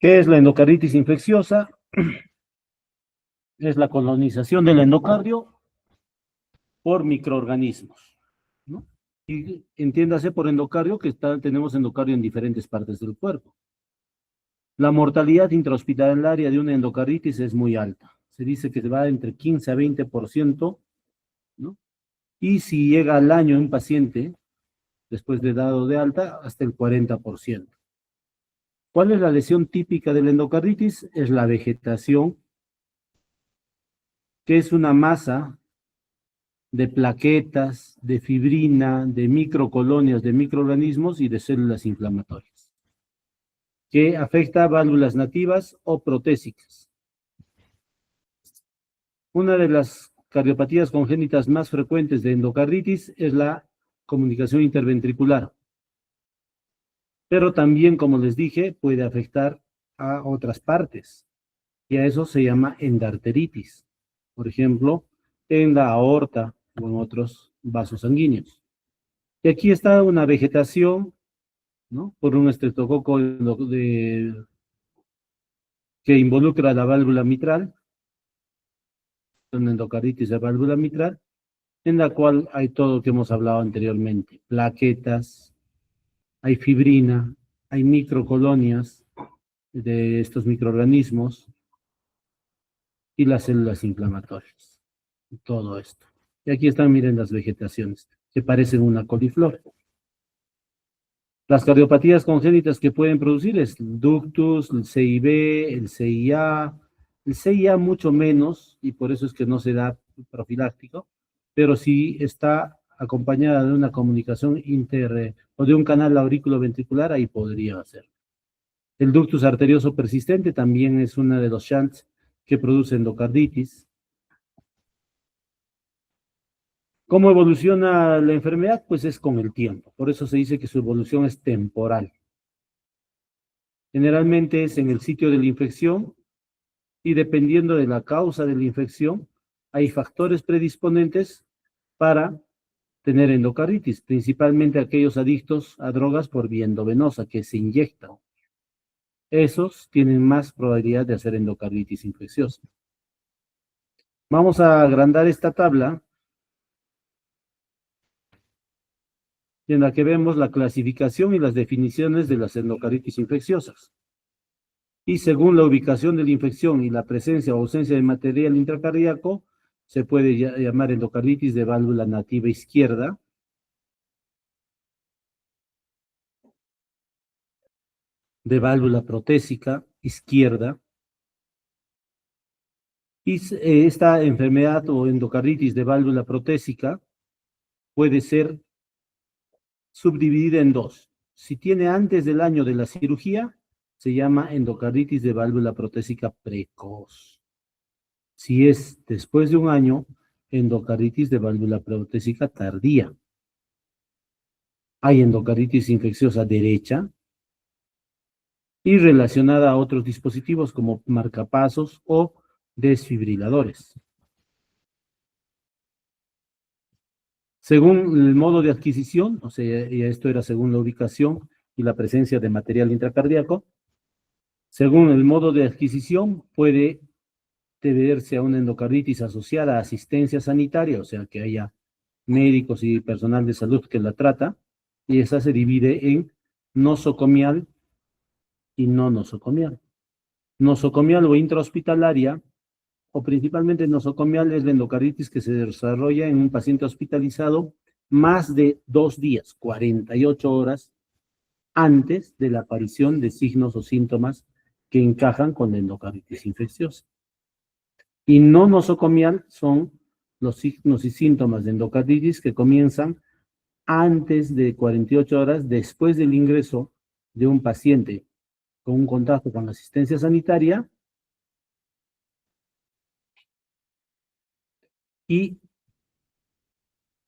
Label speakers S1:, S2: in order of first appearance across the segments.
S1: ¿Qué es la endocarditis infecciosa? Es la colonización del endocardio por microorganismos, ¿no? Y entiéndase por endocardio que tenemos endocardio en diferentes partes del cuerpo. La mortalidad intrahospitalaria de una endocarditis es muy alta. Se dice que va entre 15 a 20%, ¿no? Y si llega al año un paciente, después de dado de alta, hasta el 40%. ¿Cuál es la lesión típica de la endocarditis? Es la vegetación, que es una masa de plaquetas, de fibrina, de microcolonias, de microorganismos y de células inflamatorias, que afecta a válvulas nativas o protésicas. Una de las cardiopatías congénitas más frecuentes de endocarditis es la comunicación interventricular, pero también, como les dije, puede afectar a otras partes, y a eso se llama endarteritis, por ejemplo, en la aorta o en otros vasos sanguíneos. Y aquí está una vegetación, ¿no? Por un estreptococo que involucra la válvula mitral, una endocarditis de válvula mitral, en la cual hay todo lo que hemos hablado anteriormente, plaquetas, hay fibrina, hay microcolonias de estos microorganismos y las células inflamatorias, todo esto. Y aquí están, miren, las vegetaciones, que parecen una coliflor. Las cardiopatías congénitas que pueden producir es el ductus, el CIB, el CIA. El CIA mucho menos, y por eso es que no se da profiláctico, pero si está acompañada de una comunicación o de un canal aurículo-ventricular, ahí podría ser. El ductus arterioso persistente también es una de los shunts que produce endocarditis. ¿Cómo evoluciona la enfermedad? Pues es con el tiempo. Por eso se dice que su evolución es temporal. Generalmente es en el sitio de la infección y dependiendo de la causa de la infección, hay factores predisponentes para tener endocarditis, principalmente aquellos adictos a drogas por vía endovenosa que se inyectan. Esos tienen más probabilidad de hacer endocarditis infecciosa. Vamos a agrandar esta tabla en la que vemos la clasificación y las definiciones de las endocarditis infecciosas. Y según la ubicación de la infección y la presencia o ausencia de material intracardíaco, se puede llamar endocarditis de válvula nativa izquierda, de válvula protésica izquierda, y esta enfermedad o endocarditis de válvula protésica puede ser subdividida en dos. Si tiene antes del año de la cirugía, se llama endocarditis de válvula protésica precoz. Si es después de un año, endocarditis de válvula protésica tardía. Hay endocarditis infecciosa derecha y relacionada a otros dispositivos como marcapasos o desfibriladores. Según el modo de adquisición, o sea, y esto era según la ubicación y la presencia de material intracardíaco, según el modo de adquisición puede deberse a una endocarditis asociada a asistencia sanitaria, o sea, que haya médicos y personal de salud que la trata, y esa se divide en nosocomial y no nosocomial. Nosocomial o intrahospitalaria, o principalmente nosocomial, es la endocarditis que se desarrolla en un paciente hospitalizado más de 2 días, 48 horas, antes de la aparición de signos o síntomas que encajan con la endocarditis infecciosa. Y no nosocomial son los signos y síntomas de endocarditis que comienzan antes de 48 horas después del ingreso de un paciente con un contacto con la asistencia sanitaria y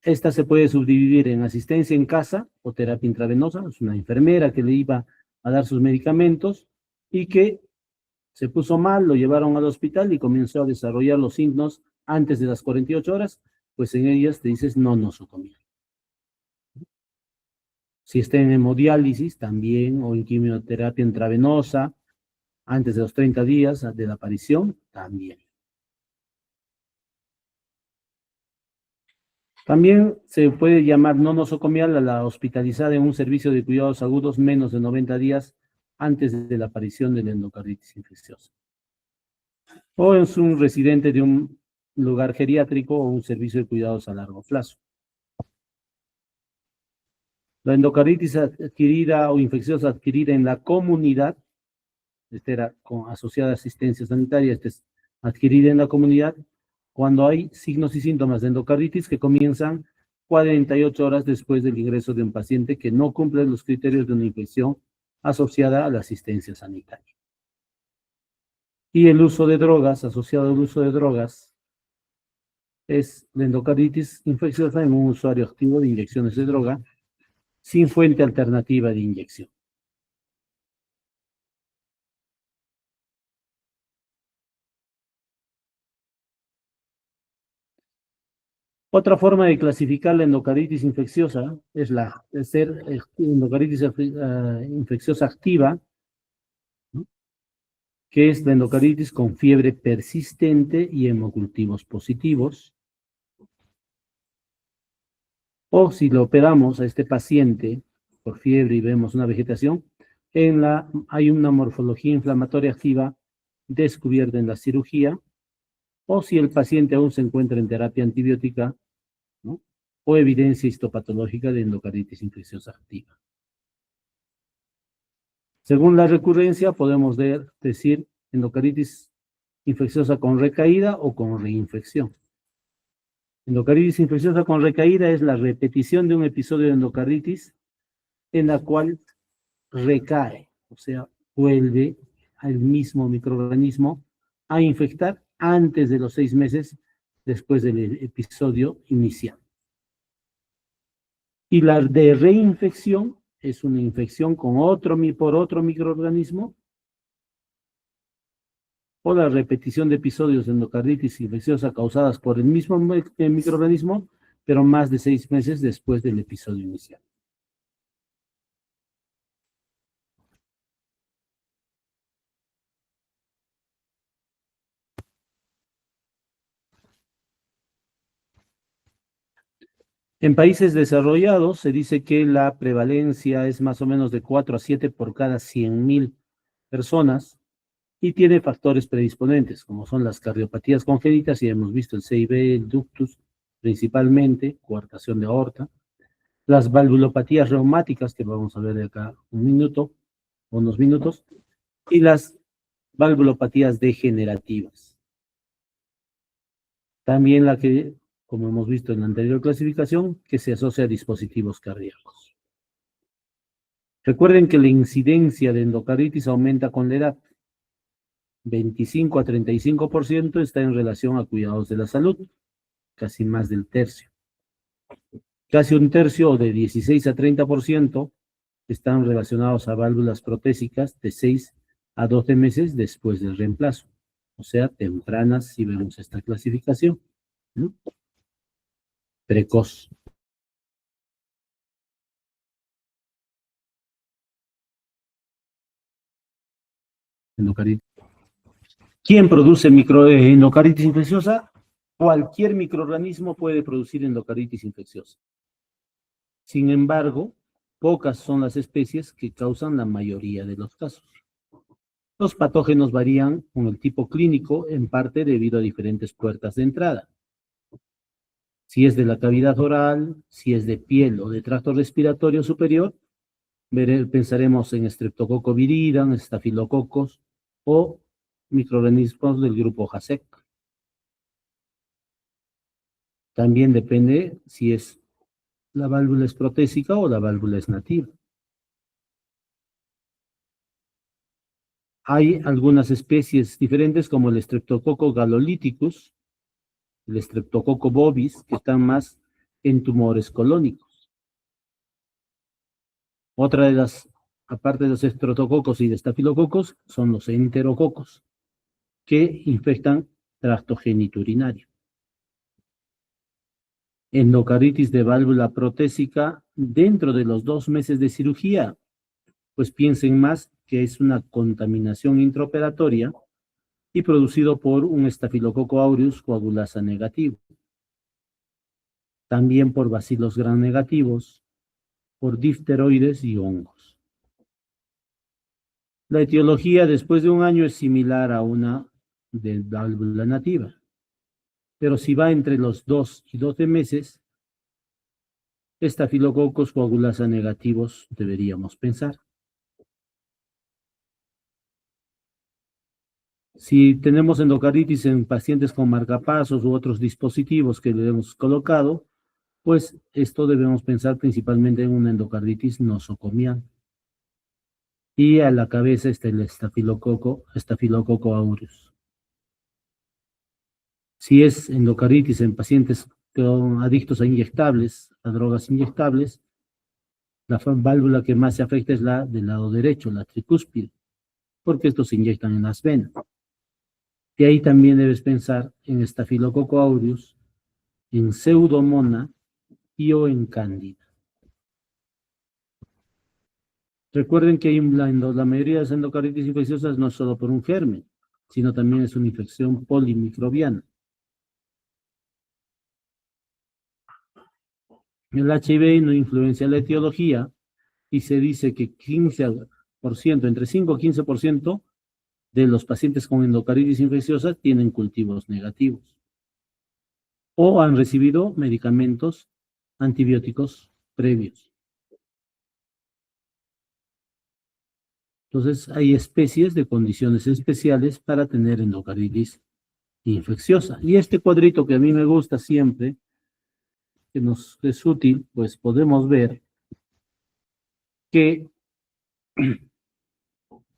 S1: esta se puede subdividir en asistencia en casa o terapia intravenosa, es una enfermera que le iba a dar sus medicamentos y que se puso mal, lo llevaron al hospital y comenzó a desarrollar los signos antes de las 48 horas, pues en ellas te dices no nosocomial. Si está en hemodiálisis también o en quimioterapia intravenosa Antes de los 30 días de la aparición, también. También se puede llamar no nosocomial a la hospitalizada en un servicio de cuidados agudos menos de 90 días antes de la aparición de la endocarditis infecciosa. O es un residente de un lugar geriátrico o un servicio de cuidados a largo plazo. La endocarditis adquirida o infecciosa adquirida en la comunidad, esta era asociada a asistencia sanitaria, esta es adquirida en la comunidad, cuando hay signos y síntomas de endocarditis que comienzan 48 horas después del ingreso de un paciente que no cumple los criterios de una infección asociada a la asistencia sanitaria. Y el uso de drogas, asociado al uso de drogas, es la endocarditis infecciosa en un usuario activo de inyecciones de droga sin fuente alternativa de inyección. Otra forma de clasificar la endocarditis infecciosa es endocarditis infecciosa activa, ¿no? Que es la endocarditis con fiebre persistente y hemocultivos positivos. O si lo operamos a este paciente por fiebre y vemos una vegetación, hay una morfología inflamatoria activa descubierta en la cirugía, o si el paciente aún se encuentra en terapia antibiótica, ¿no? O evidencia histopatológica de endocarditis infecciosa activa. Según la recurrencia, podemos decir endocarditis infecciosa con recaída o con reinfección. Endocarditis infecciosa con recaída es la repetición de un episodio de endocarditis en la cual recae, o sea, vuelve al mismo microorganismo a infectar antes de los 6 meses después del episodio inicial. Y la de reinfección es una infección con por otro microorganismo, o la repetición de episodios de endocarditis infecciosa causadas por el mismo microorganismo, pero más de 6 meses después del episodio inicial. En países desarrollados se dice que la prevalencia es más o menos de 4 a 7 por cada 100.000 personas y tiene factores predisponentes, como son las cardiopatías congénitas, y hemos visto el CIB, el ductus, principalmente, coartación de aorta, las valvulopatías reumáticas, que vamos a ver de acá unos minutos, y las valvulopatías degenerativas. También la que, como hemos visto en la anterior clasificación, que se asocia a dispositivos cardíacos. Recuerden que la incidencia de endocarditis aumenta con la edad. 25 a 35% está en relación a cuidados de la salud, casi más del tercio. Casi un tercio, o de 16 a 30%, están relacionados a válvulas protésicas de 6 a 12 meses después del reemplazo, o sea, tempranas si vemos esta clasificación, ¿no? Precoz. Endocarditis. ¿Quién produce endocarditis infecciosa? Cualquier microorganismo puede producir endocarditis infecciosa. Sin embargo, pocas son las especies que causan la mayoría de los casos. Los patógenos varían con el tipo clínico, en parte debido a diferentes puertas de entrada. Si es de la cavidad oral, si es de piel o de tracto respiratorio superior, pensaremos en Streptococcus viridans, estafilococos o microorganismos del grupo JASEC. También depende si la válvula es protésica o la válvula es nativa. Hay algunas especies diferentes como el Streptococcus galolyticus, el Streptococcus bovis, que están más en tumores colónicos. Otra de las, aparte de los estreptococos y de estafilococos, son los enterococos, que infectan tracto genitourinario. Endocarditis de válvula protésica dentro de los 2 meses de cirugía pues piensen más que es una contaminación intraoperatoria y producido por un Staphylococcus aureus coagulasa negativo. También por bacilos gram negativos, por difteroides y hongos. La etiología después de un año es similar a una de válvula nativa, pero si va entre los 2 y 12 meses, Staphylococcus coagulasa negativos deberíamos pensar. Si tenemos endocarditis en pacientes con marcapasos u otros dispositivos que le hemos colocado, pues esto debemos pensar principalmente en una endocarditis nosocomial. Y a la cabeza está el Staphylococcus aureus. Si es endocarditis en pacientes adictos a inyectables, a drogas inyectables, la válvula que más se afecta es la del lado derecho, la tricúspide, porque estos se inyectan en las venas. Y ahí también debes pensar en Staphylococcus aureus, en Pseudomonas y o en Cándida. Recuerden que la mayoría de las endocarditis infecciosas no es solo por un germen, sino también es una infección polimicrobiana. El HIV no influencia la etiología y se dice que 15%, entre 5 y 15% de los pacientes con endocarditis infecciosa tienen cultivos negativos o han recibido medicamentos antibióticos previos. Entonces, hay especies de condiciones especiales para tener endocarditis infecciosa. Y este cuadrito que a mí me gusta siempre, que nos es útil, pues podemos ver que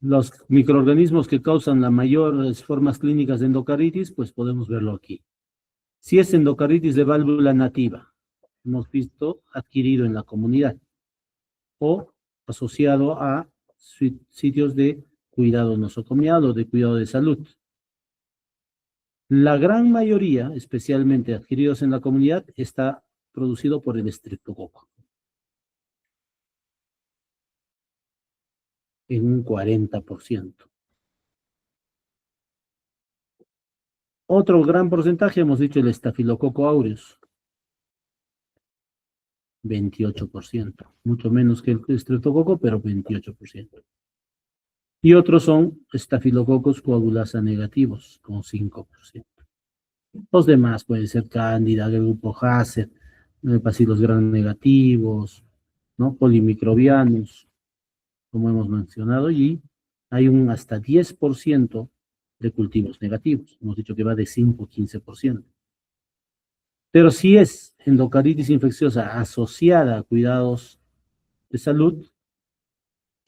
S1: los microorganismos que causan las mayores formas clínicas de endocarditis, pues podemos verlo aquí. Si es endocarditis de válvula nativa, hemos visto adquirido en la comunidad o asociado a sitios de cuidado nosocomial o de cuidado de salud. La gran mayoría, especialmente adquiridos en la comunidad, está producido por el estreptococo, en un 40%. Otro gran porcentaje, hemos dicho el Staphylococcus aureus, 28%, mucho menos que el estreptococo, pero 28%. Y otros son Staphylococcus coagulasa negativos, con 5%. Los demás pueden ser cándida, grupo Hassett, bacilos gram negativos, ¿no? Polimicrobianos, como hemos mencionado, y hay un hasta 10% de cultivos negativos. Hemos dicho que va de 5 a 15%. Pero si es endocarditis infecciosa asociada a cuidados de salud,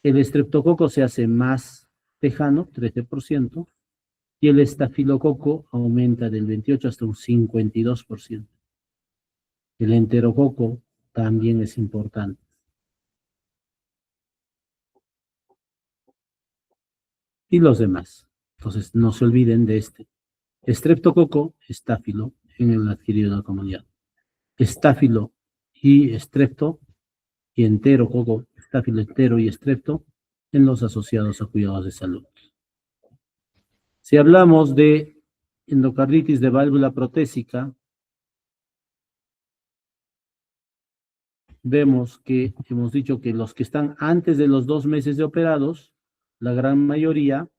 S1: el estreptococo se hace más lejano, 13%, y el estafilococo aumenta del 28 hasta un 52%. El enterococo también es importante. Y los demás. Entonces, no se olviden de este. Estreptococo, estáfilo, en el adquirido de la comunidad. Estáfilo y estrepto, y enterococo, estáfilo entero y estrepto, en los asociados a cuidados de salud. Si hablamos de endocarditis de válvula protésica, vemos que hemos dicho que los que están antes de los 2 meses de operados, la gran mayoría,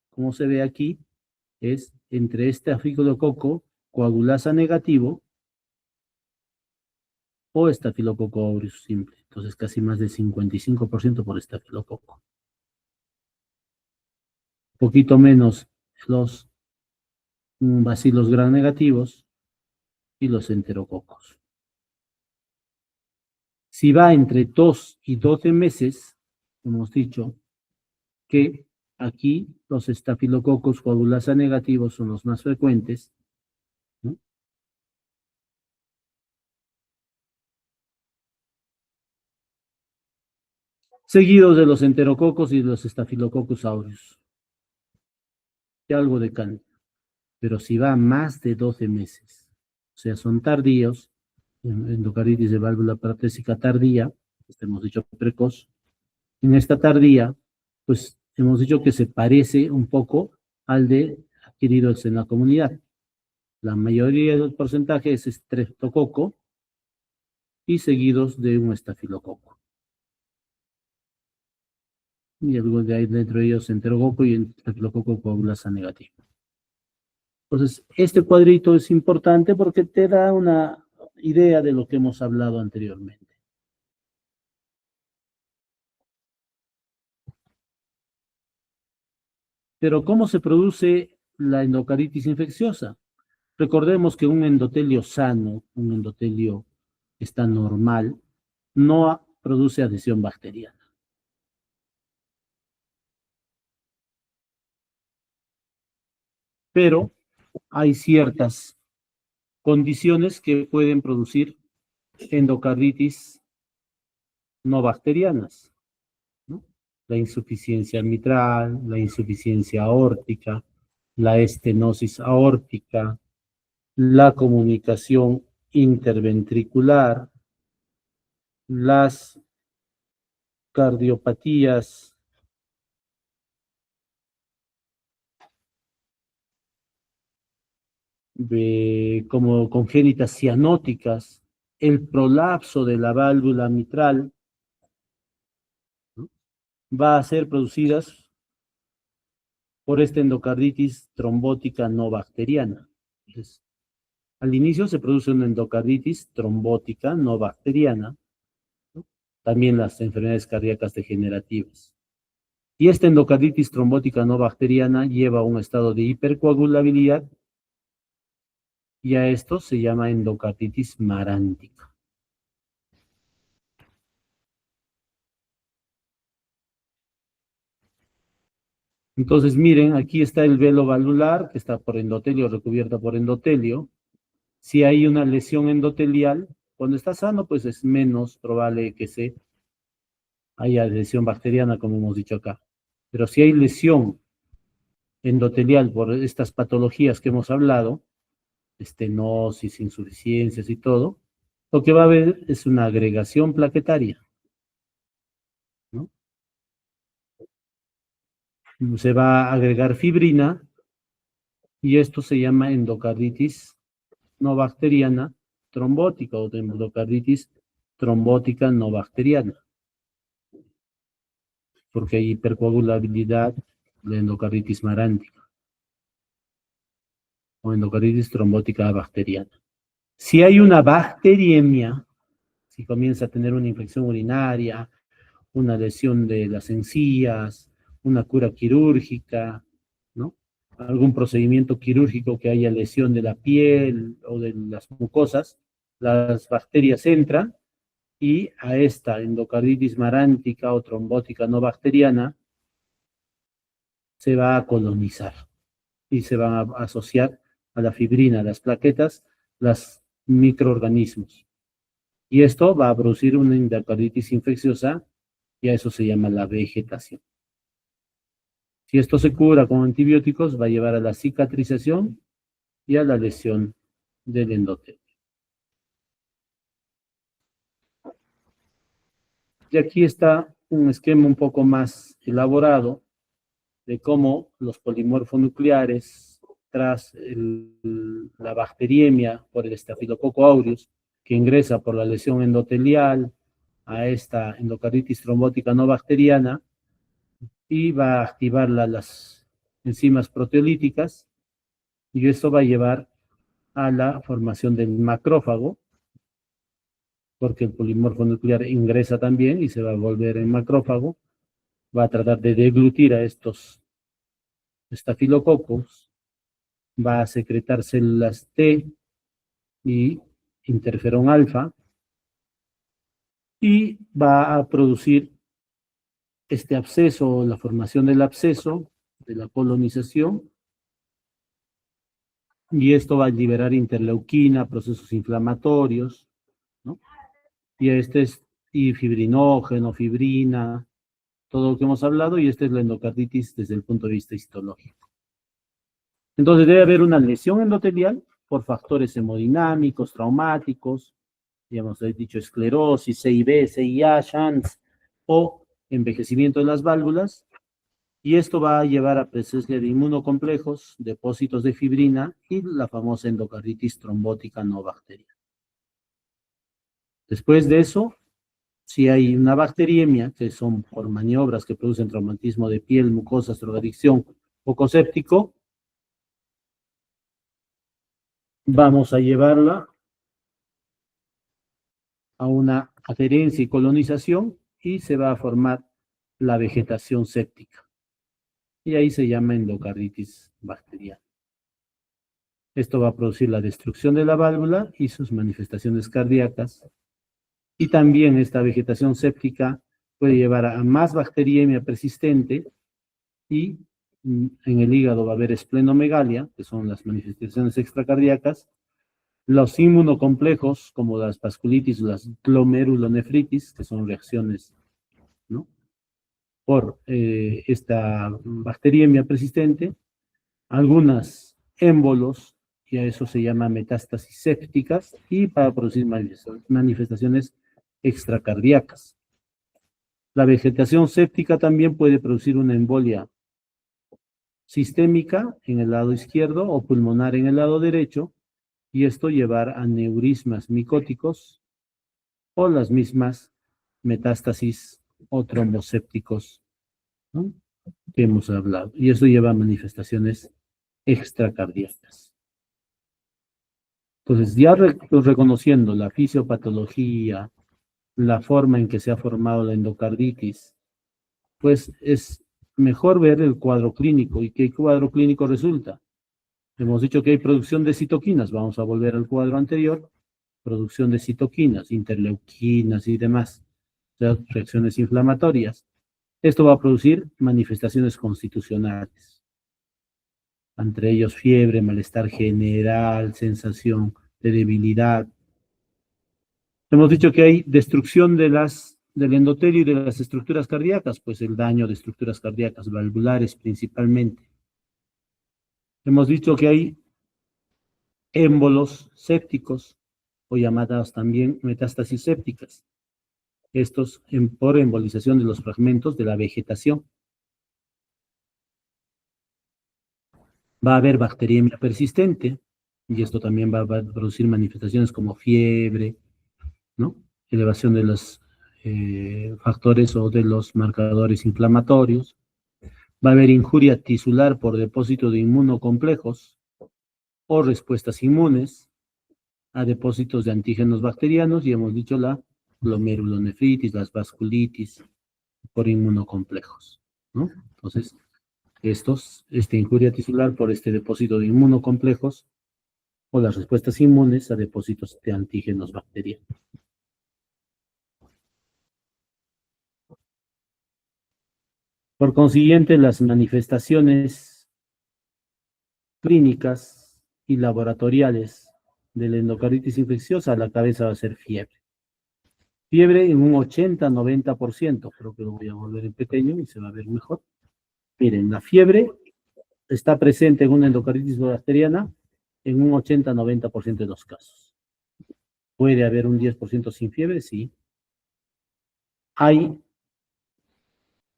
S1: como se ve aquí, es entre este Staphylococcus coagulasa negativo o Staphylococcus aureus simple. Entonces casi más del 55% por estafilococo. Poquito menos los bacilos gram negativos y los enterococos. Si va entre 2 y 12 meses, hemos dicho que aquí los estafilococos coagulasa negativos son los más frecuentes, ¿no? Seguidos de los enterococos y los estafilococcus aureus. Y algo de cándida. Pero si va más de 12 meses, o sea, son tardíos, endocarditis de válvula protésica tardía, hemos dicho precoz, En esta tardía, pues hemos dicho que se parece un poco al de adquiridos en la comunidad. La mayoría del porcentaje es estreptococo y seguidos de un estafilococo. Y algo de ahí dentro de ellos enterococo y estafilococo coagulasa negativo. Entonces, este cuadrito es importante porque te da una idea de lo que hemos hablado anteriormente. Pero, ¿cómo se produce la endocaritis infecciosa? Recordemos que un endotelio sano, un endotelio que está normal, no produce adhesión bacteriana. Pero hay ciertas condiciones que pueden producir endocarditis no bacterianas, ¿no? La insuficiencia mitral, la insuficiencia aórtica, la estenosis aórtica, la comunicación interventricular, las cardiopatías como congénitas cianóticas, el prolapso de la válvula mitral, ¿no? Va a ser producidas por esta endocarditis trombótica no bacteriana. Entonces, al inicio se produce una endocarditis trombótica no bacteriana, ¿no? También las enfermedades cardíacas degenerativas. Y esta endocarditis trombótica no bacteriana lleva a un estado de hipercoagulabilidad y a esto se llama endocarditis marántica. Entonces, miren, aquí está el velo valvular, que está por endotelio, recubierta por endotelio. Si hay una lesión endotelial, cuando está sano, pues es menos probable que se haya lesión bacteriana, como hemos dicho acá. Pero si hay lesión endotelial por estas patologías que hemos hablado, estenosis, insuficiencias y todo, lo que va a haber es una agregación plaquetaria, ¿no? Se va a agregar fibrina y esto se llama endocarditis no bacteriana trombótica o de endocarditis trombótica no bacteriana, porque hay hipercoagulabilidad de endocarditis marántica o endocarditis trombótica bacteriana. Si hay una bacteriemia, si comienza a tener una infección urinaria, una lesión de las encías, una cura quirúrgica, ¿no? Algún procedimiento quirúrgico que haya lesión de la piel o de las mucosas, las bacterias entran y a esta endocarditis marántica o trombótica no bacteriana se va a colonizar y se van a asociar a la fibrina, las plaquetas, los microorganismos. Y esto va a producir una endocarditis infecciosa y a eso se llama la vegetación. Si esto se cura con antibióticos, va a llevar a la cicatrización y a la lesión del endotelio. Y aquí está un esquema un poco más elaborado de cómo los polimorfonucleares, tras la bacteriemia por el Staphylococcus aureus, que ingresa por la lesión endotelial a esta endocarditis trombótica no bacteriana, y va a activar las enzimas proteolíticas, y esto va a llevar a la formación del macrófago, porque el polimorfo nuclear ingresa también y se va a volver en macrófago, va a tratar de deglutir a estos estafilococos, va a secretar células T y interferón alfa, y va a producir este absceso, la formación del absceso, de la colonización, y esto va a liberar interleuquina, procesos inflamatorios, ¿no? Y fibrinógeno, fibrina, todo lo que hemos hablado, y esta es la endocarditis desde el punto de vista histológico. Entonces debe haber una lesión endotelial por factores hemodinámicos, traumáticos, digamos, he dicho esclerosis, CIB, CIA, Shands, o envejecimiento de las válvulas, y esto va a llevar a presencia de inmunocomplejos, depósitos de fibrina y la famosa endocarditis trombótica no bacteriana. Después de eso, si hay una bacteriemia, que son por maniobras que producen traumatismo de piel, mucosas, drogadicción, foco séptico, vamos a llevarla a una adherencia y colonización y se va a formar la vegetación séptica. Y ahí se llama endocarditis bacteriana. Esto va a producir la destrucción de la válvula y sus manifestaciones cardíacas. Y también esta vegetación séptica puede llevar a más bacteriemia persistente y en el hígado va a haber esplenomegalia, que son las manifestaciones extracardíacas, los inmunocomplejos, como las vasculitis o las glomerulonefritis, que son reacciones, ¿no?, por esta bacteriemia persistente, algunas émbolos, y a eso se llama metástasis sépticas, y para producir manifestaciones extracardíacas. La vegetación séptica también puede producir una embolia sistémica en el lado izquierdo o pulmonar en el lado derecho, y esto llevar a neurismas micóticos o las mismas metástasis o trombosépticos, ¿no?, que hemos hablado. Y eso lleva a manifestaciones extracardíacas. Entonces, ya reconociendo la fisiopatología, la forma en que se ha formado la endocarditis, pues es mejor ver el cuadro clínico. ¿Y qué cuadro clínico resulta? Hemos dicho que hay producción de citoquinas. Vamos a volver al cuadro anterior. Producción de citoquinas, interleuquinas y demás, o sea, reacciones inflamatorias. Esto va a producir manifestaciones constitucionales, entre ellos fiebre, malestar general, sensación de debilidad. Hemos dicho que hay destrucción del endotelio y de las estructuras cardíacas, pues el daño de estructuras cardíacas valvulares principalmente. Hemos dicho que hay émbolos sépticos, o llamadas también metástasis sépticas. Estos por embolización de los fragmentos de la vegetación. Va a haber bacteriemia persistente, y esto también va a producir manifestaciones como fiebre, ¿no?, elevación de los factores o de los marcadores inflamatorios. Va a haber injuria tisular por depósito de inmunocomplejos o respuestas inmunes a depósitos de antígenos bacterianos, y hemos dicho la glomerulonefritis, las vasculitis por inmunocomplejos, ¿no? Entonces, injuria tisular por este depósito de inmunocomplejos o las respuestas inmunes a depósitos de antígenos bacterianos. Por consiguiente, las manifestaciones clínicas y laboratoriales de la endocarditis infecciosa, la cabeza va a ser fiebre. Fiebre en un 80-90%, creo que lo voy a volver en pequeño y se va a ver mejor. Miren, la fiebre está presente en una endocarditis bacteriana en un 80-90% de los casos. ¿Puede haber un 10% sin fiebre? Sí. Hay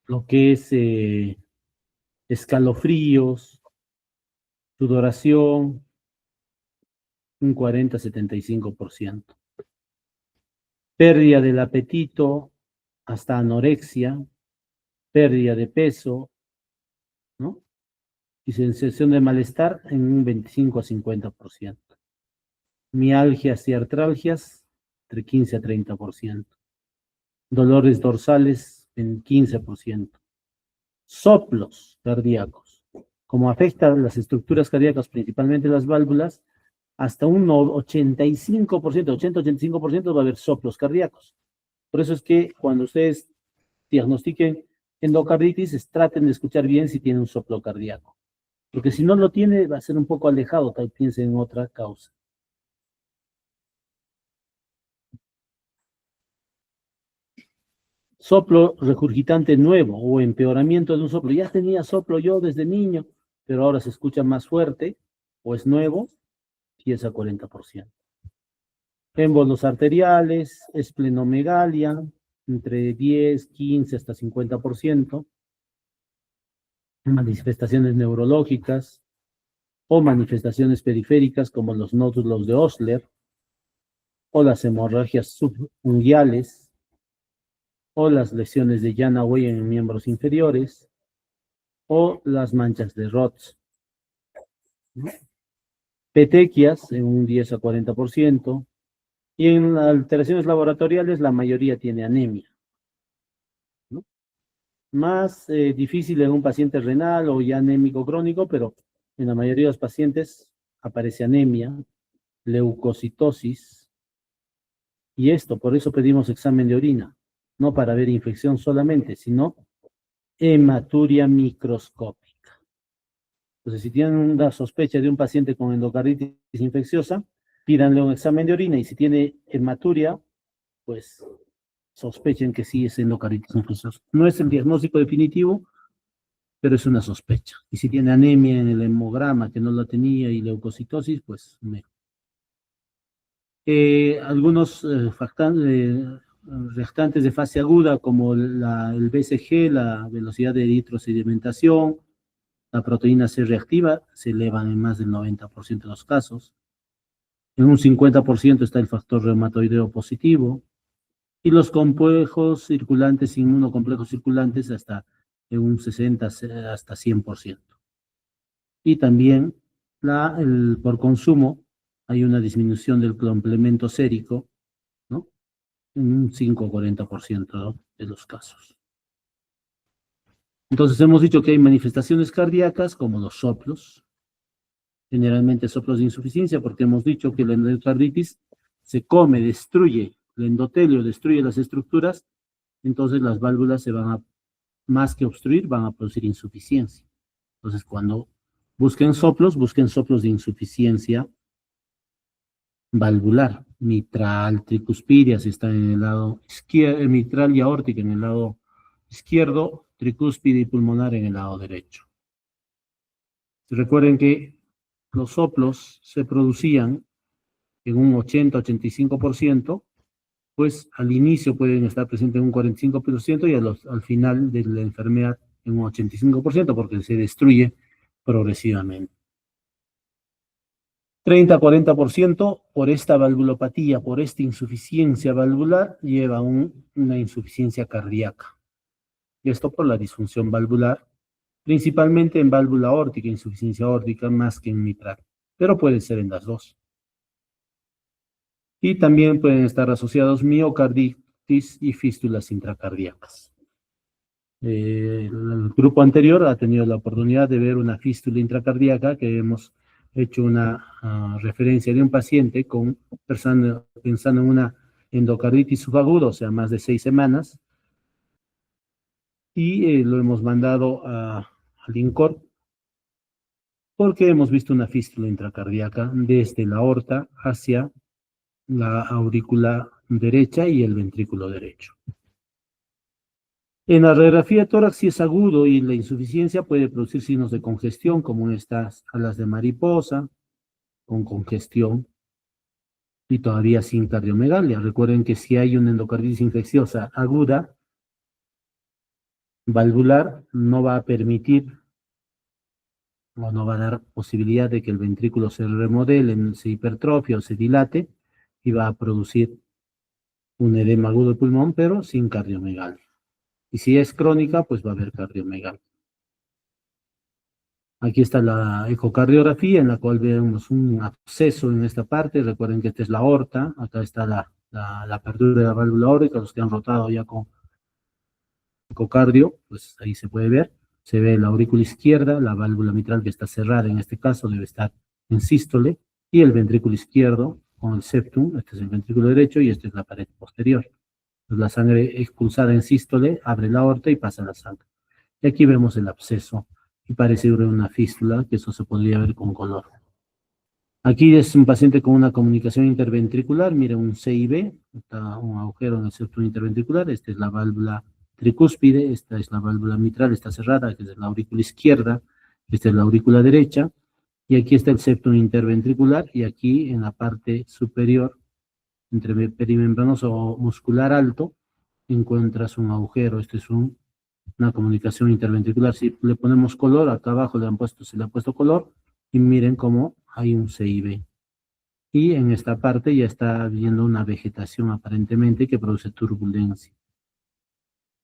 S1: lo que es escalofríos, sudoración, un 40-75%. Pérdida del apetito, hasta anorexia, pérdida de peso, ¿no?, y sensación de malestar en un 25-50%. Mialgias y artralgias, entre 15-30%. Dolores dorsales, en 15%. Soplos cardíacos. Como afecta a las estructuras cardíacas, principalmente las válvulas, hasta un 85%, 80-85% va a haber soplos cardíacos. Por eso es que cuando ustedes diagnostiquen endocarditis, traten de escuchar bien si tiene un soplo cardíaco. Porque si no lo tiene, va a ser un poco alejado, tal vez piensen en otra causa. Soplo regurgitante nuevo o empeoramiento de un soplo. Ya tenía soplo yo desde niño, pero ahora se escucha más fuerte o es nuevo, y es a 40%. Émbolos arteriales, esplenomegalia, entre 10, 15 hasta 50%, manifestaciones neurológicas o manifestaciones periféricas como los nódulos de Osler o las hemorragias subunguiales o las lesiones de Janaway en miembros inferiores o las manchas de Roth. Petequias en un 10 a 40%, y en las alteraciones laboratoriales la mayoría tiene anemia, ¿no? Más difícil en un paciente renal o ya anémico crónico, pero en la mayoría de los pacientes aparece anemia, leucocitosis, y esto, por eso pedimos examen de orina, no para ver infección solamente, sino hematuria microscópica. Entonces, si tienen una sospecha de un paciente con endocarditis infecciosa, pídanle un examen de orina, y si tiene hematuria, pues sospechen que sí es endocarditis infecciosa. No es el diagnóstico definitivo, pero es una sospecha. Y si tiene anemia en el hemograma, que no la tenía, y leucocitosis, pues mejor. Algunos reactantes de fase aguda, como el BCG, la velocidad de eritrosedimentación, la proteína C reactiva, se elevan en más del 90% de los casos. En un 50% está el factor reumatoideo positivo, y los complejos circulantes, inmunocomplejos circulantes, hasta en un 60 hasta 100%. Y también por consumo hay una disminución del complemento sérico, ¿no? En un 5 o 40% de los casos. Entonces hemos dicho que hay manifestaciones cardíacas como los soplos, generalmente soplos de insuficiencia, porque hemos dicho que la endocarditis se come, destruye el endotelio, destruye las estructuras, entonces las válvulas se van a, más que obstruir, van a producir insuficiencia. Entonces, cuando busquen soplos de insuficiencia valvular, mitral, tricuspidia, si están en el lado izquierdo, mitral y aórtica en el lado izquierdo, tricúspide y pulmonar en el lado derecho. Recuerden que los soplos se producían en un 80-85%, pues al inicio pueden estar presentes en un 45% y al final de la enfermedad en un 85%, porque se destruye progresivamente. 30-40% por esta valvulopatía, por esta insuficiencia valvular, lleva a una insuficiencia cardíaca. Y esto por la disfunción valvular, principalmente en válvula aórtica, insuficiencia aórtica, más que en mitral, pero puede ser en las dos. Y también pueden estar asociados miocarditis y fístulas intracardíacas. El grupo anterior ha tenido la oportunidad de ver una fístula intracardíaca, que hemos hecho una referencia de un paciente pensando en una endocarditis subaguda, o sea, más de 6 semanas, y lo hemos mandado al INCOR porque hemos visto una fístula intracardíaca desde la aorta hacia la aurícula derecha y el ventrículo derecho. En la radiografía de tórax, si es agudo y la insuficiencia, puede producir signos de congestión, como estas alas de mariposa, con congestión y todavía sin cardiomegalia. Recuerden que si hay una endocarditis infecciosa aguda, valvular, no va a permitir o no va a dar posibilidad de que el ventrículo se remodele, se hipertrofie o se dilate, y va a producir un edema agudo del pulmón, pero sin cardiomegalia. Y si es crónica, pues va a haber cardiomegalia. Aquí está la ecocardiografía, en la cual vemos un absceso en esta parte. Recuerden que esta es la aorta, acá está la apertura de la válvula aórtica. Los que han rotado ya con ecocardio, pues ahí se puede ver. Se ve la aurícula izquierda, la válvula mitral que está cerrada, en este caso debe estar en sístole, y el ventrículo izquierdo con el septum. Este es el ventrículo derecho y esta es la pared posterior. Entonces, la sangre expulsada en sístole abre la aorta y pasa la sangre. Y aquí vemos el absceso, y parece una fístula, que eso se podría ver con color. Aquí es un paciente con una comunicación interventricular. Miren, un CIB, está un agujero en el septum interventricular. Esta es la válvula tricúspide, esta es la válvula mitral, está cerrada, que es la aurícula izquierda, esta es la aurícula derecha, y aquí está el septum interventricular, y aquí en la parte superior, entre perimembranoso o muscular alto, encuentras un agujero. Esto es una comunicación interventricular. Si le ponemos color, acá abajo se le ha puesto color, y miren cómo hay un CIB. Y en esta parte ya está viendo una vegetación aparentemente que produce turbulencia,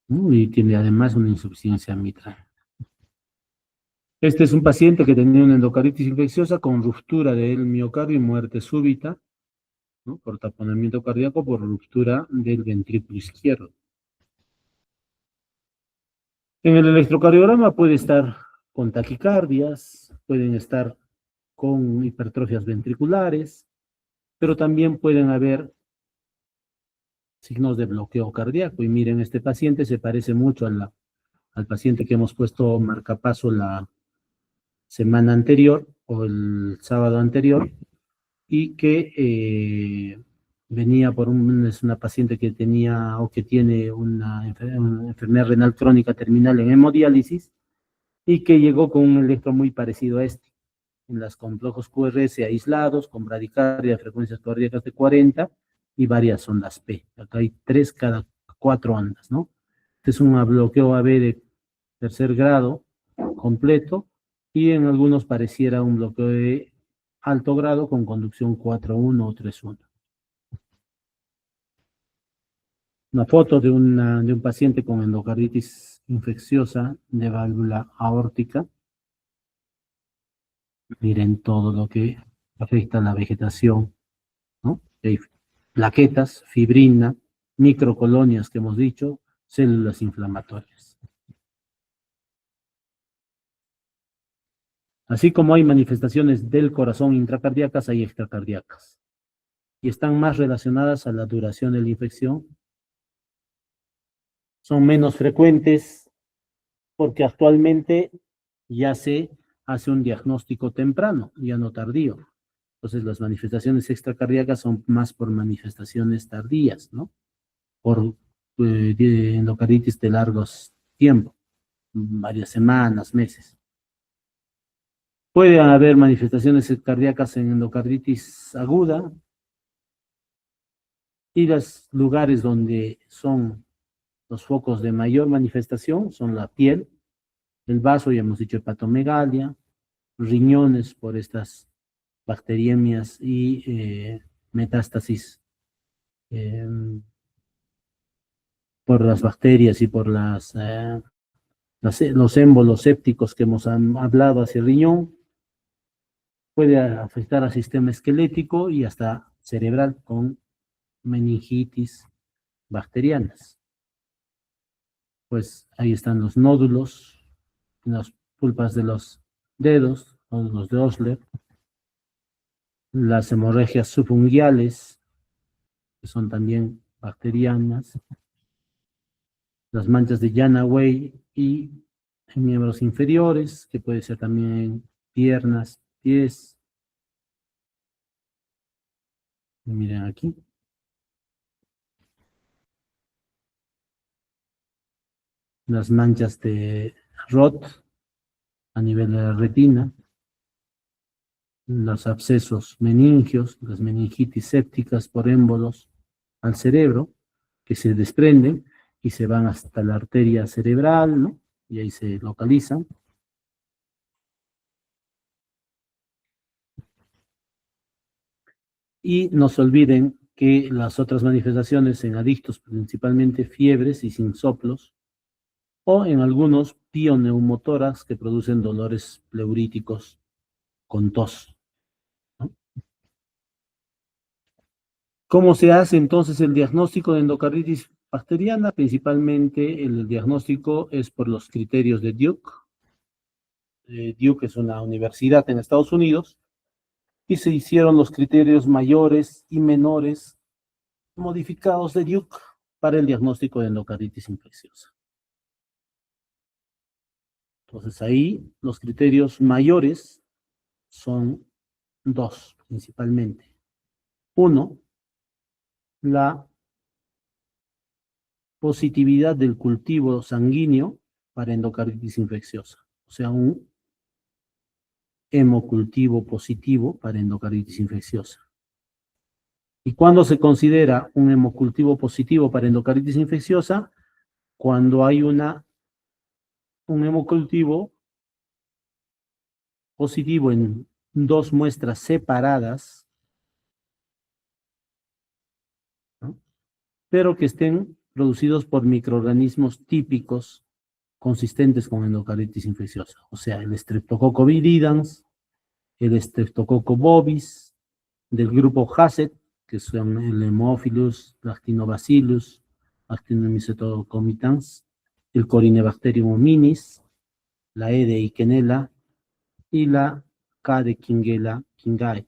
S1: ¿no? Y tiene además una insuficiencia mitral. Este es un paciente que tenía una endocarditis infecciosa con ruptura del miocardio y muerte súbita, ¿no? Por taponamiento cardíaco por ruptura del ventrículo izquierdo. En el electrocardiograma puede estar con taquicardias, pueden estar con hipertrofias ventriculares, pero también pueden haber signos de bloqueo cardíaco. Y miren, este paciente se parece mucho al paciente que hemos puesto marcapaso la semana anterior o el sábado anterior, y que venía es una paciente que tenía o que tiene una enfermedad renal crónica terminal en hemodiálisis, y que llegó con un electro muy parecido a este, en las complejos QRS aislados, con bradicardia, frecuencias cardíacas de 40 y varias ondas P. Acá hay 3 cada 4 ondas, ¿no? Este es un bloqueo AB de tercer grado completo, y en algunos pareciera un bloqueo de alto grado con conducción 4-1 o 3-1. Una foto de un paciente con endocarditis infecciosa de válvula aórtica. Miren todo lo que afecta a la vegetación, ¿no? Hay plaquetas, fibrina, microcolonias que hemos dicho, células inflamatorias. Así como hay manifestaciones del corazón intracardíacas, hay extracardíacas, y están más relacionadas a la duración de la infección. Son menos frecuentes porque actualmente ya se hace un diagnóstico temprano, ya no tardío. Entonces las manifestaciones extracardíacas son más por manifestaciones tardías, ¿no? Por endocarditis de largos tiempos, varias semanas, meses. Puede haber manifestaciones cardíacas en endocarditis aguda, y los lugares donde son los focos de mayor manifestación son la piel, el vaso, ya hemos dicho hepatomegalia, riñones por estas bacteriemias y metástasis por las bacterias y por los émbolos sépticos que hemos hablado hacia el riñón. Puede afectar al sistema esquelético y hasta cerebral con meningitis bacterianas. Pues ahí están los nódulos, las pulpas de los dedos, nódulos de Osler, las hemorragias subunguiales, que son también bacterianas, las manchas de Janaway y en miembros inferiores, que puede ser también piernas, pies. Y miren aquí. Las manchas de Roth a nivel de la retina, los abscesos meningios, las meningitis sépticas por émbolos al cerebro, que se desprenden y se van hasta la arteria cerebral, ¿no? Y ahí se localizan. Y no se olviden que las otras manifestaciones en adictos, principalmente fiebres y sin soplos, o en algunos pioneumotoras que producen dolores pleuríticos con tos, ¿no? ¿Cómo se hace entonces el diagnóstico de endocarditis bacteriana? Principalmente el diagnóstico es por los criterios de Duke. Duke es una universidad en Estados Unidos, y se hicieron los criterios mayores y menores modificados de Duke para el diagnóstico de endocarditis infecciosa. Entonces ahí los criterios mayores son 2 principalmente. 1, la positividad del cultivo sanguíneo para endocarditis infecciosa, o sea, un hemocultivo positivo para endocarditis infecciosa. ¿Y cuándo se considera un hemocultivo positivo para endocarditis infecciosa? Cuando hay un hemocultivo positivo en dos muestras separadas, ¿no? Pero que estén producidos por microorganismos típicos consistentes con endocarditis infecciosa, o sea, el Streptococcus viridans, el Streptococcus bovis, del grupo Hassett, que son el Haemophilus, Lactinobacillus, Actinomycetocomitans, el Corynebacterium hominis, la E. de Ikenella y la K. de Kingella kingae.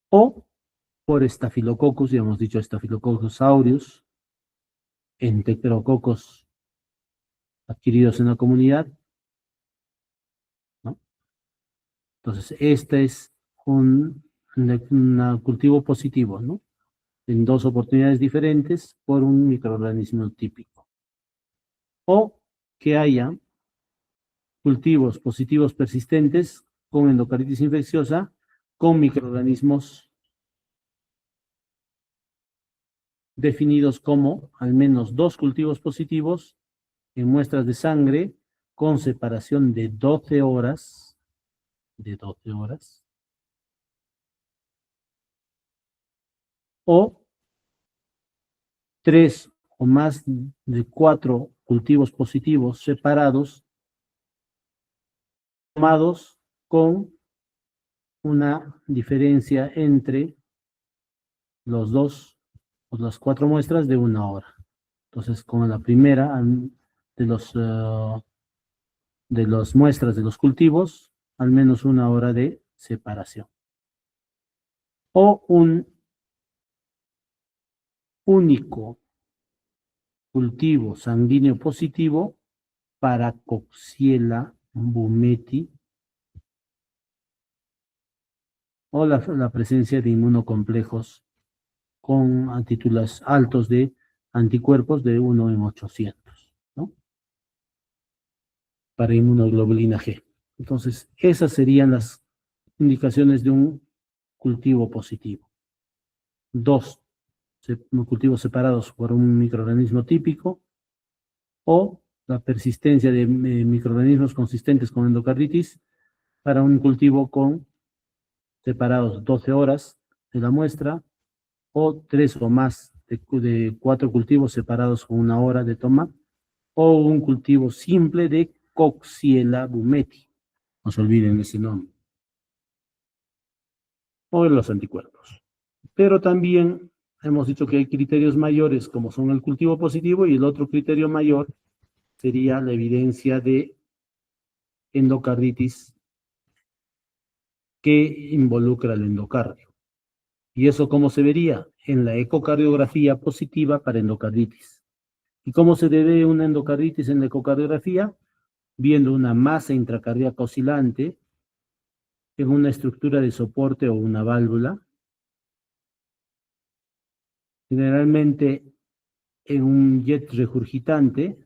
S1: O por Staphylococcus, ya hemos dicho Staphylococcus aureus, Enterococos adquiridos en la comunidad, ¿no? Entonces, este es un cultivo positivo, ¿no? En dos oportunidades diferentes por un microorganismo típico. O que haya cultivos positivos persistentes con endocarditis infecciosa con microorganismos definidos como al menos dos cultivos positivos en muestras de sangre con separación de 12 horas, o tres o más de 4 cultivos positivos separados tomados con una diferencia entre los dos o las 4 muestras de 1 hora. Entonces, con la primera de las muestras de los cultivos, al menos 1 hora de separación. O un único cultivo sanguíneo positivo para Coxiella bumeti o la presencia de inmunocomplejos con títulos altos de anticuerpos de 1 en 800, ¿no? Para inmunoglobulina G. Entonces, esas serían las indicaciones de un cultivo positivo. Dos cultivos separados por un microorganismo típico o la persistencia de microorganismos consistentes con endocarditis para un cultivo con separados 12 horas de la muestra o 3 o más de 4 cultivos separados con 1 hora de toma o un cultivo simple de Coxiella bumeti. No se olviden ese nombre. O de los anticuerpos. Pero también hemos dicho que hay criterios mayores como son el cultivo positivo y el otro criterio mayor sería la evidencia de endocarditis que involucra el endocardio. ¿Y eso cómo se vería? En la ecocardiografía positiva para endocarditis. ¿Y cómo se debe una endocarditis en la ecocardiografía? Viendo una masa intracardíaca oscilante en una estructura de soporte o una válvula, generalmente en un jet regurgitante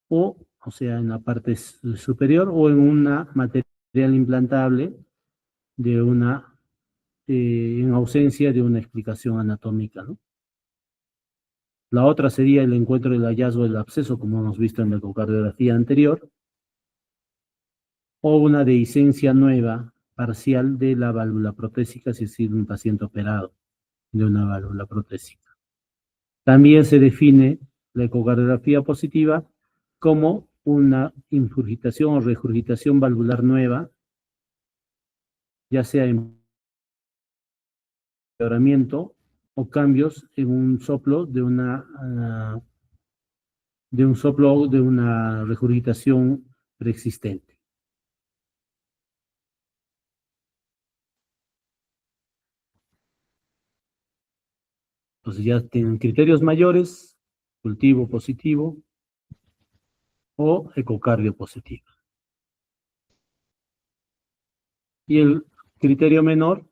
S1: o sea, en la parte superior o en una material implantable de en ausencia de una explicación anatómica, ¿no? La otra sería el encuentro del hallazgo del absceso, como hemos visto en la ecocardiografía anterior, o una dehiscencia nueva parcial de la válvula protésica, si es decir, un paciente operado de una válvula protésica. También se define la ecocardiografía positiva como una ingurgitación o regurgitación valvular nueva, ya sea en empeoramiento o cambios en un soplo de una regurgitación preexistente. Entonces ya tienen criterios mayores, cultivo positivo o ecocardio positivo. Y el criterio menor,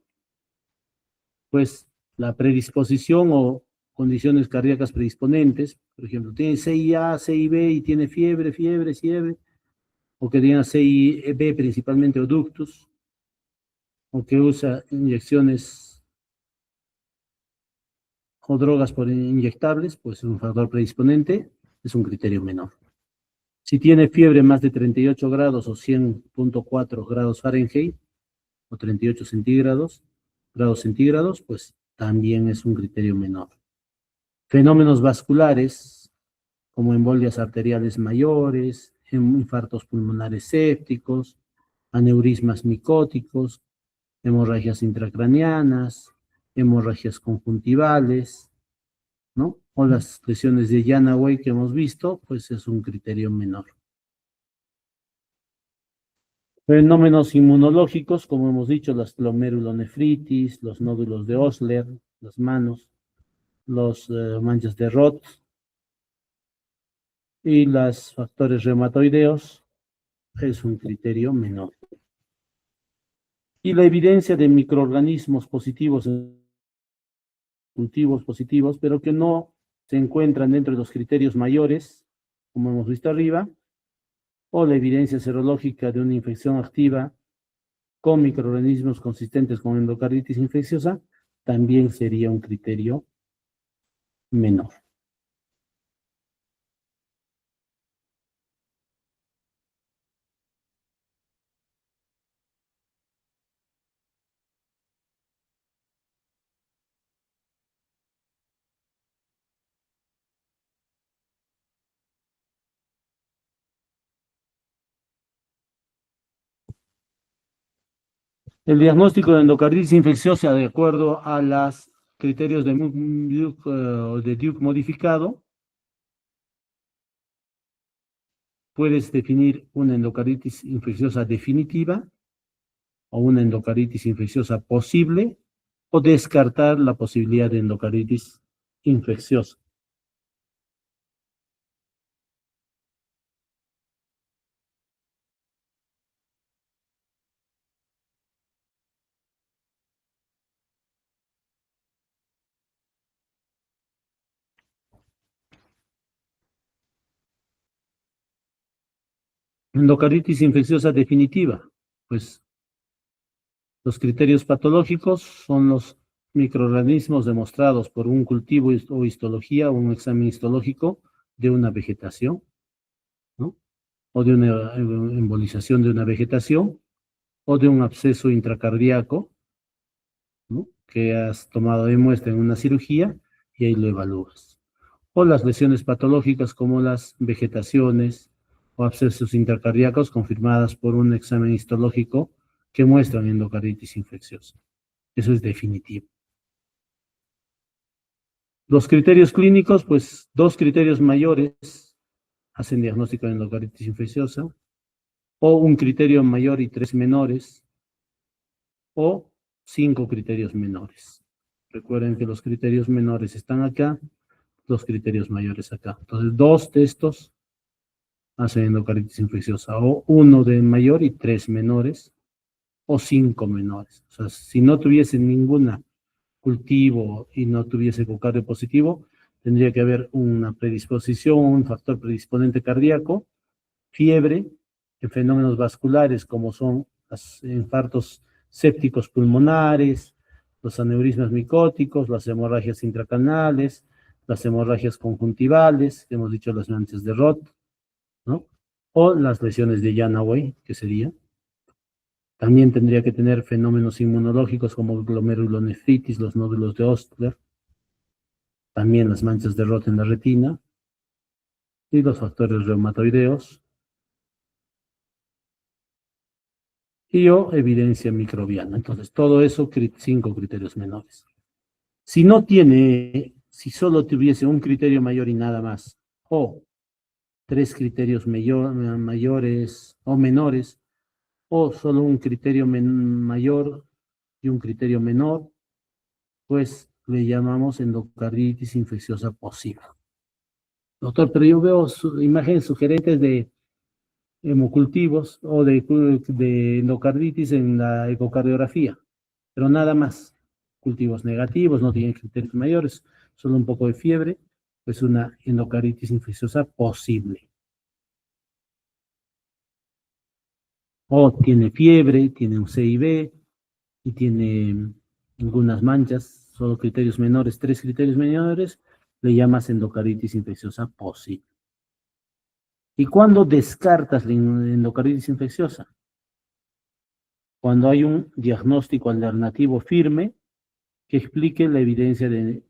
S1: pues la predisposición o condiciones cardíacas predisponentes, por ejemplo, tiene CIA, CIB y tiene fiebre, o que tenga CIB principalmente o ductus, o que usa inyecciones o drogas por inyectables, pues es un factor predisponente, es un criterio menor. Si tiene fiebre más de 38 grados o 100.4 grados Fahrenheit o 38 grados centígrados, pues también es un criterio menor. Fenómenos vasculares, como embolias arteriales mayores, infartos pulmonares sépticos, aneurismas micóticos, hemorragias intracraneanas, hemorragias conjuntivales, ¿no? O las lesiones de Janaway que hemos visto, pues es un criterio menor. Fenómenos inmunológicos, como hemos dicho, las glomerulonefritis, los nódulos de Osler, las manos, los manchas de Roth y los factores reumatoideos, es un criterio menor. Y la evidencia de microorganismos positivos cultivos positivos, pero que no se encuentran dentro de los criterios mayores, como hemos visto arriba, o la evidencia serológica de una infección activa con microorganismos consistentes con endocarditis infecciosa, también sería un criterio menor. El diagnóstico de endocarditis infecciosa, de acuerdo a los criterios de Duke modificado, puedes definir una endocarditis infecciosa definitiva o una endocarditis infecciosa posible o descartar la posibilidad de endocarditis infecciosa. Endocarditis infecciosa definitiva, pues los criterios patológicos son los microorganismos demostrados por un cultivo o histología o un examen histológico de una vegetación, ¿no? O de una embolización de una vegetación o de un absceso intracardíaco, ¿no? Que has tomado de muestra en una cirugía y ahí lo evalúas. O las lesiones patológicas como las vegetaciones o abscesos intracardíacos confirmadas por un examen histológico que muestran endocarditis infecciosa. Eso es definitivo. Los criterios clínicos, pues dos criterios mayores hacen diagnóstico de endocarditis infecciosa, o un criterio mayor y tres menores, o cinco criterios menores. Recuerden que los criterios menores están acá, los criterios mayores acá. Entonces, dos de estos hacen endocarditis infecciosa, o uno de mayor y tres menores, o cinco menores. O sea, si no tuviese ninguna cultivo y no tuviese ecocardio positivo, tendría que haber una predisposición, un factor predisponente cardíaco, fiebre, en fenómenos vasculares como son los infartos sépticos pulmonares, los aneurismas micóticos, las hemorragias intracanales, las hemorragias conjuntivales, hemos dicho las manchas de Roth, ¿no? O las lesiones de Janaway, que sería. También tendría que tener fenómenos inmunológicos como glomerulonefritis, los nódulos de Ostler, también las manchas de Roth en la retina y los factores reumatoideos y o evidencia microbiana. Entonces, todo eso, cinco criterios menores. Si no tiene, si solo tuviese un criterio mayor y nada más, o tres criterios mayores o menores, o solo un criterio mayor y un criterio menor, pues le llamamos endocarditis infecciosa posible. Doctor, pero yo veo imágenes sugerentes de hemocultivos o de endocarditis en la ecocardiografía, pero nada más. Cultivos negativos, no tienen criterios mayores, solo un poco de fiebre, pues una endocarditis infecciosa posible. O tiene fiebre, tiene un CIB, y tiene algunas manchas, solo criterios menores, 3 criterios menores, le llamas endocardititis infecciosa posible. ¿Y cuándo descartas la endocarditis infecciosa? Cuando hay un diagnóstico alternativo firme que explique la evidencia de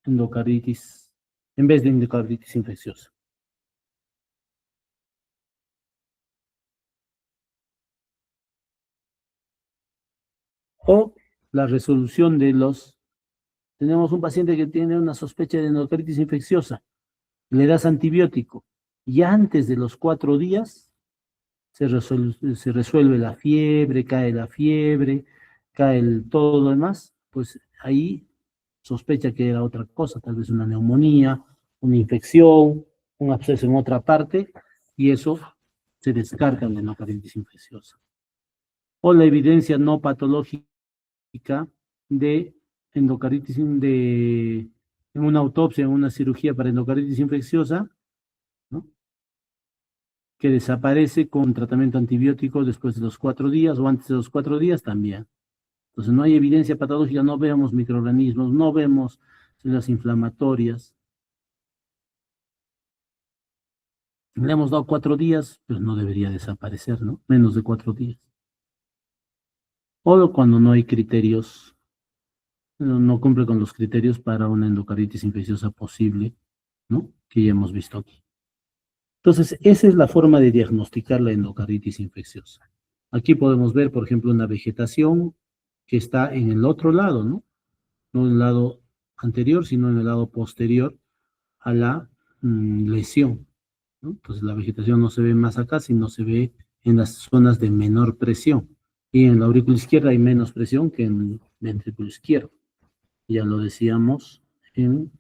S1: endocarditis en vez de endocarditis infecciosa. O la resolución de los... Tenemos un paciente que tiene una sospecha de endocarditis infecciosa, le das antibiótico y antes de los 4 días se resuelve la fiebre, cae la fiebre, cae todo lo demás, pues ahí sospecha que era otra cosa, tal vez una neumonía, una infección, un absceso en otra parte, y eso se descarta en la endocarditis infecciosa. O la evidencia no patológica de endocarditis, en una autopsia, en una cirugía para endocarditis infecciosa, ¿no?, que desaparece con tratamiento antibiótico después de los 4 días o antes de los 4 días también. Entonces no hay evidencia patológica, no vemos microorganismos, no vemos células inflamatorias. Le hemos dado 4 días, pues no debería desaparecer, ¿no? Menos de 4 días. O cuando no hay criterios, no cumple con los criterios para una endocarditis infecciosa posible, ¿no?, que ya hemos visto aquí. Entonces, esa es la forma de diagnosticar la endocarditis infecciosa. Aquí podemos ver, por ejemplo, una vegetación que está en el otro lado, ¿no? No en el lado anterior, sino en el lado posterior a la lesión, ¿no? Entonces, la vegetación no se ve más acá, sino se ve en las zonas de menor presión. Y en la aurícula izquierda hay menos presión que en el ventrículo izquierdo. Ya lo decíamos en...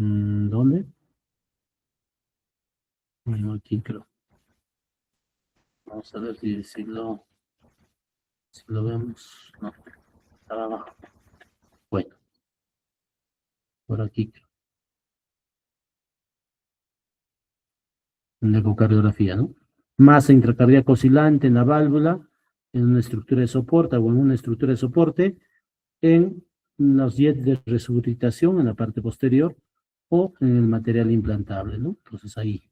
S1: ¿dónde? Bueno, aquí creo. Vamos a ver si lo vemos. No, estaba abajo. Bueno, por aquí creo. En la ecocardiografía, ¿no? Masa intracardíaca oscilante en la válvula, en una estructura de soporte o en una estructura de soporte, en los jets de resucitación en la parte posterior o en el material implantable, ¿no? Entonces ahí.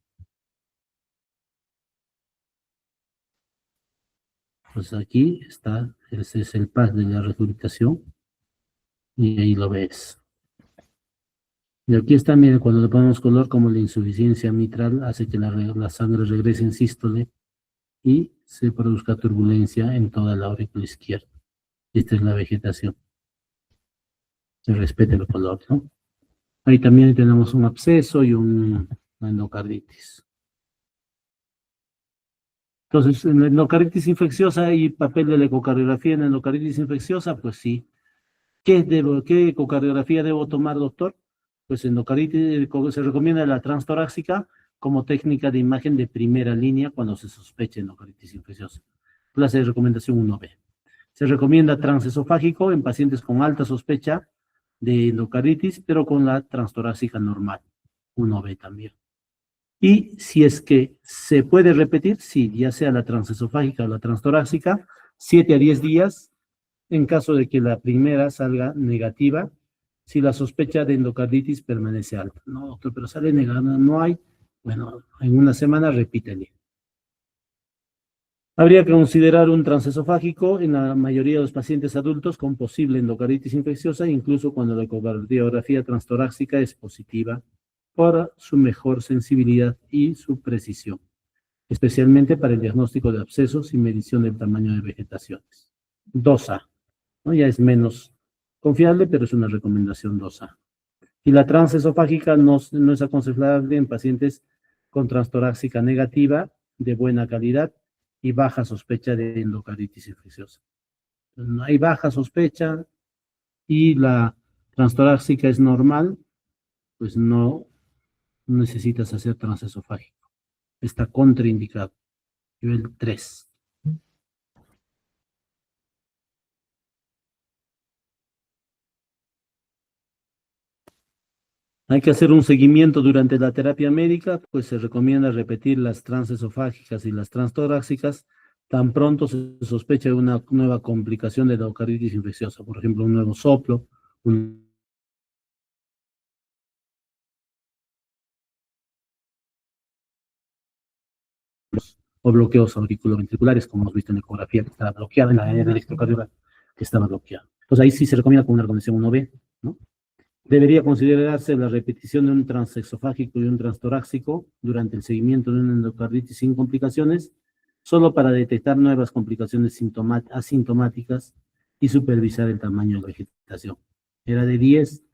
S1: Pues aquí está, ese es el pas de la resucitación y ahí lo ves. Y aquí está, miren, cuando le ponemos color, como la insuficiencia mitral hace que la sangre regrese en sístole y se produzca turbulencia en toda la aurícula izquierda. Esta es la vegetación. Se respete el color, ¿no? Ahí también tenemos un absceso y una endocarditis. Entonces, en la endocarditis infecciosa y papel de la ecocardiografía en la endocarditis infecciosa, pues sí. ¿Qué ecocardiografía debo tomar, doctor? Pues endocarditis se recomienda la transtorácica como técnica de imagen de primera línea cuando se sospecha endocarditis infecciosa. Clase de recomendación 1B. Se recomienda transesofágico en pacientes con alta sospecha de endocarditis, pero con la transtorácica normal, 1B también. Y si es que se puede repetir, sí, ya sea la transesofágica o la transtorácica, 7 a 10 días, en caso de que la primera salga negativa, si la sospecha de endocarditis permanece alta. No, doctor, pero sale negada, no hay. Bueno, en una semana repítele. Habría que considerar un transesofágico en la mayoría de los pacientes adultos con posible endocarditis infecciosa, incluso cuando la ecocardiografía transtorácica es positiva, por su mejor sensibilidad y su precisión, especialmente para el diagnóstico de abscesos y medición del tamaño de vegetaciones. 2A, ¿no? Ya es menos confiable, pero es una recomendación 2A. Y la transesofágica no es aconsejable en pacientes con transtorácica negativa de buena calidad y baja sospecha de endocarditis infecciosa. Entonces, no hay baja sospecha y la transtorácica es normal, pues no necesitas hacer transesofágico. Está contraindicado. Nivel 3. Hay que hacer un seguimiento durante la terapia médica, pues se recomienda repetir las transesofágicas y las transtorácicas tan pronto se sospecha de una nueva complicación de la endocarditis infecciosa, por ejemplo, un nuevo soplo, un o bloqueos auriculoventriculares, como hemos visto en la ecografía, que estaba bloqueada, en el electrocardiograma, que estaba bloqueado. Entonces ahí sí se recomienda con una organización 1B, ¿no? Debería considerarse la repetición de un transexofágico y un transtorácico durante el seguimiento de una endocarditis sin complicaciones, solo para detectar nuevas complicaciones asintomáticas y supervisar el tamaño de la vegetación. Era de 10,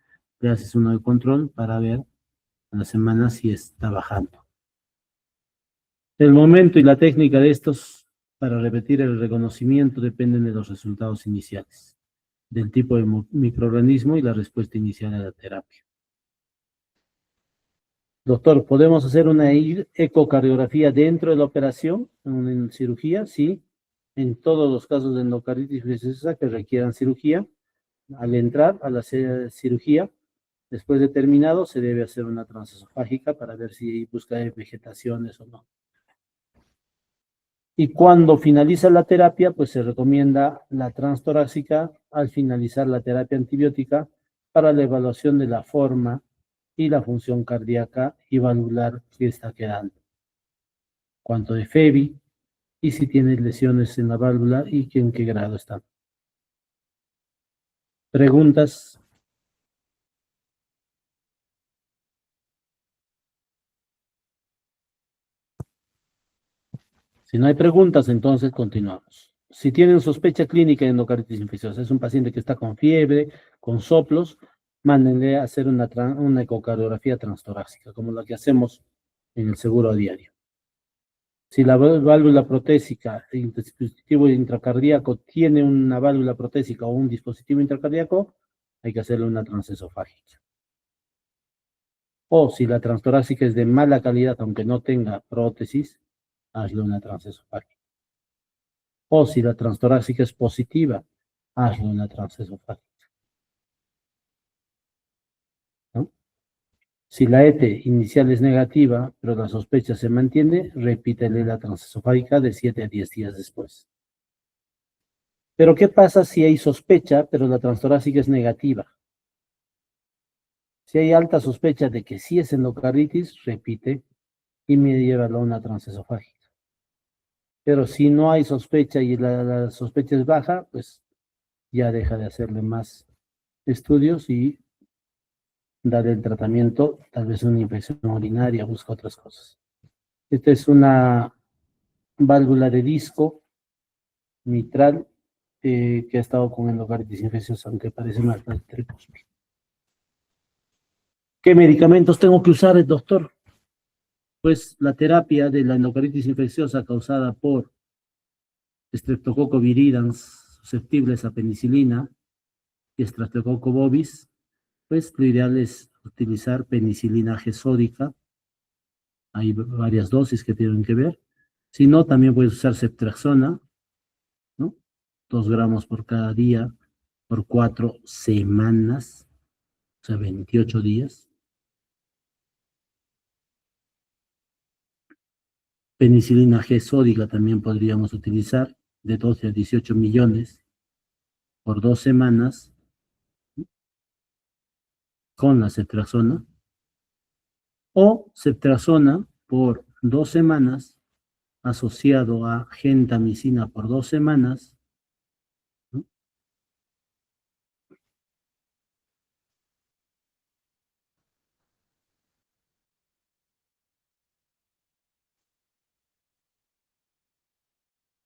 S1: le haces uno de control para ver a la semana si está bajando. El momento y la técnica de estos para repetir el reconocimiento dependen de los resultados iniciales, del tipo de microorganismo y la respuesta inicial a la terapia. Doctor, ¿podemos hacer una ecocardiografía dentro de la operación, en cirugía? Sí, en todos los casos de endocarditis infecciosa que requieran cirugía. Al entrar a la cirugía, después de terminado, se debe hacer una transesofágica para ver si busca vegetaciones o no. Y cuando finaliza la terapia, pues se recomienda la transtorácica al finalizar la terapia antibiótica para la evaluación de la forma y la función cardíaca y valvular que está quedando. Cuánto de FEBI y si tiene lesiones en la válvula y en qué grado están. ¿Preguntas? Si no hay preguntas, entonces continuamos. Si tienen sospecha clínica de endocarditis infecciosa, es un paciente que está con fiebre, con soplos, mándenle a hacer una ecocardiografía transtorácica, como la que hacemos en el seguro a diario. Si la válvula protésica, el dispositivo intracardíaco tiene una válvula protésica o un dispositivo intracardíaco, hay que hacerle una transesofágica. O si la transtorácica es de mala calidad, aunque no tenga prótesis, hazle una transesofágica. O si la transtorácica es positiva, hazle una transesofágica, ¿no? Si la ET inicial es negativa, pero la sospecha se mantiene, repítele la transesofágica de 7 a 10 días después. Pero ¿qué pasa si hay sospecha, pero la transtorácica es negativa? Si hay alta sospecha de que sí es endocarditis, repite y me llévalo a una transesofágica. Pero si no hay sospecha y la sospecha es baja, pues ya deja de hacerle más estudios y dar el tratamiento, tal vez una infección urinaria, busca otras cosas. Esta es una válvula de disco mitral que ha estado con endocarditis infecciosa, aunque parece más tricúspide. ¿Qué medicamentos tengo que usar, doctor? Pues la terapia de la endocarditis infecciosa causada por Streptococcus viridans susceptibles a penicilina y Streptococcus bovis, pues lo ideal es utilizar penicilina G sódica. Hay varias dosis que tienen que ver. Si no, también puedes usar ceftriaxona, ¿no? 2 gramos por cada día por 4 semanas, o sea, 28 días. Penicilina G sódica también podríamos utilizar, de 12 a 18 millones por 2 semanas con la ceftriaxona. O ceftriaxona por 2 semanas asociado a gentamicina por 2 semanas, ¿no?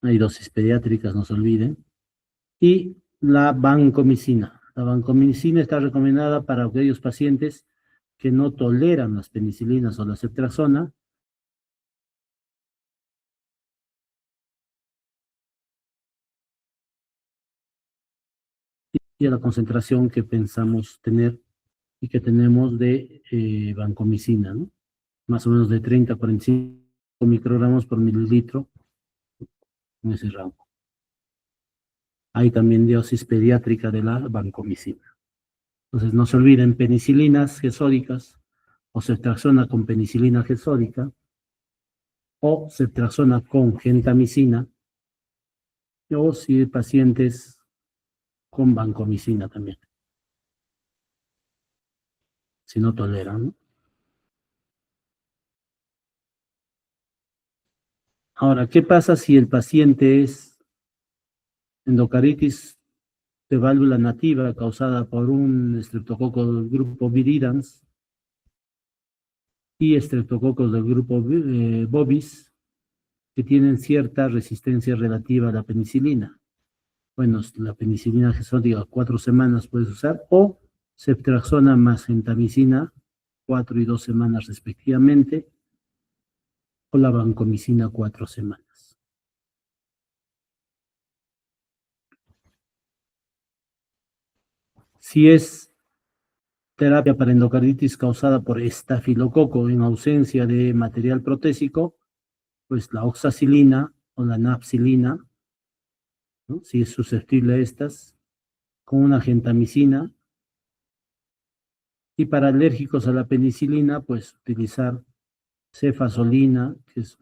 S1: Hay dosis pediátricas, no se olviden. Y la vancomicina. La vancomicina está recomendada para aquellos pacientes que no toleran las penicilinas o la ceftriaxona. Y a la concentración que pensamos tener y que tenemos de vancomicina, ¿no? Más o menos de 30 a 45 microgramos por mililitro en ese rango. Hay también dosis pediátrica de la vancomicina. Entonces, no se olviden, penicilinas gesóricas o ceftriaxona con penicilina gesórica o ceftriaxona con gentamicina, o si hay pacientes con vancomicina también, si no toleran, ¿no? Ahora, ¿qué pasa si el paciente es endocaritis de válvula nativa causada por un estreptococo del grupo viridans y estreptococos del grupo bovis que tienen cierta resistencia relativa a la penicilina? Bueno, la penicilina gesódica 4 semanas puedes usar, o ceftriaxona más gentamicina 4 y 2 semanas respectivamente, o la vancomicina 4 semanas. Si es terapia para endocarditis causada por estafilococo en ausencia de material protésico, pues la oxacilina o la napsilina, ¿no? Si es susceptible a estas, con una gentamicina. Y para alérgicos a la penicilina, pues utilizar cefazolina, que es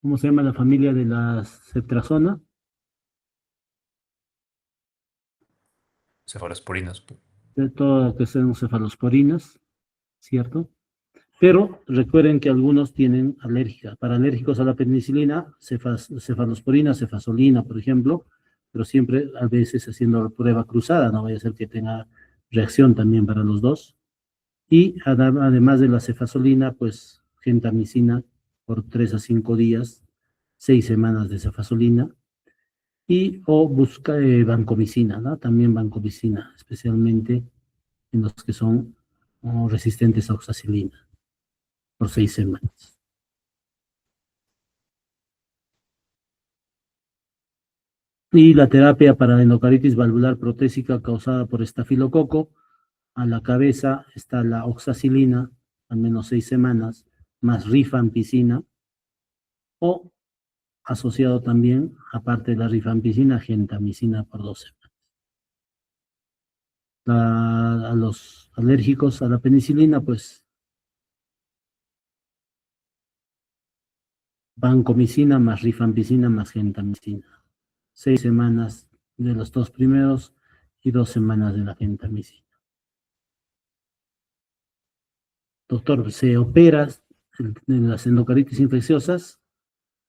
S1: ¿cómo se llama la familia de las ceftriaxona?
S2: Cefalosporinas.
S1: De todas que sean cefalosporinas, ¿cierto? Pero recuerden que algunos tienen alérgica. Para alérgicos a la penicilina, cefalosporina, cefazolina, por ejemplo, pero siempre a veces haciendo prueba cruzada, no vaya a ser que tenga reacción también para los dos. Y además de la cefazolina, pues gentamicina por 3 a 5 días, 6 semanas de cefazolina, y o busca vancomicina, ¿no? También vancomicina, especialmente en los que son resistentes a oxacilina, por 6 semanas. Y la terapia para endocaritis valvular protésica causada por estafilococo, a la cabeza está la oxacilina, al menos 6 semanas, más rifampicina, o asociado también, aparte de la rifampicina, gentamicina por 2 semanas. A los alérgicos a la penicilina, pues vancomicina más rifampicina más gentamicina. 6 semanas de los 2 primeros y 2 semanas de la gentamicina. Doctor, ¿se opera en las endocaritis infecciosas?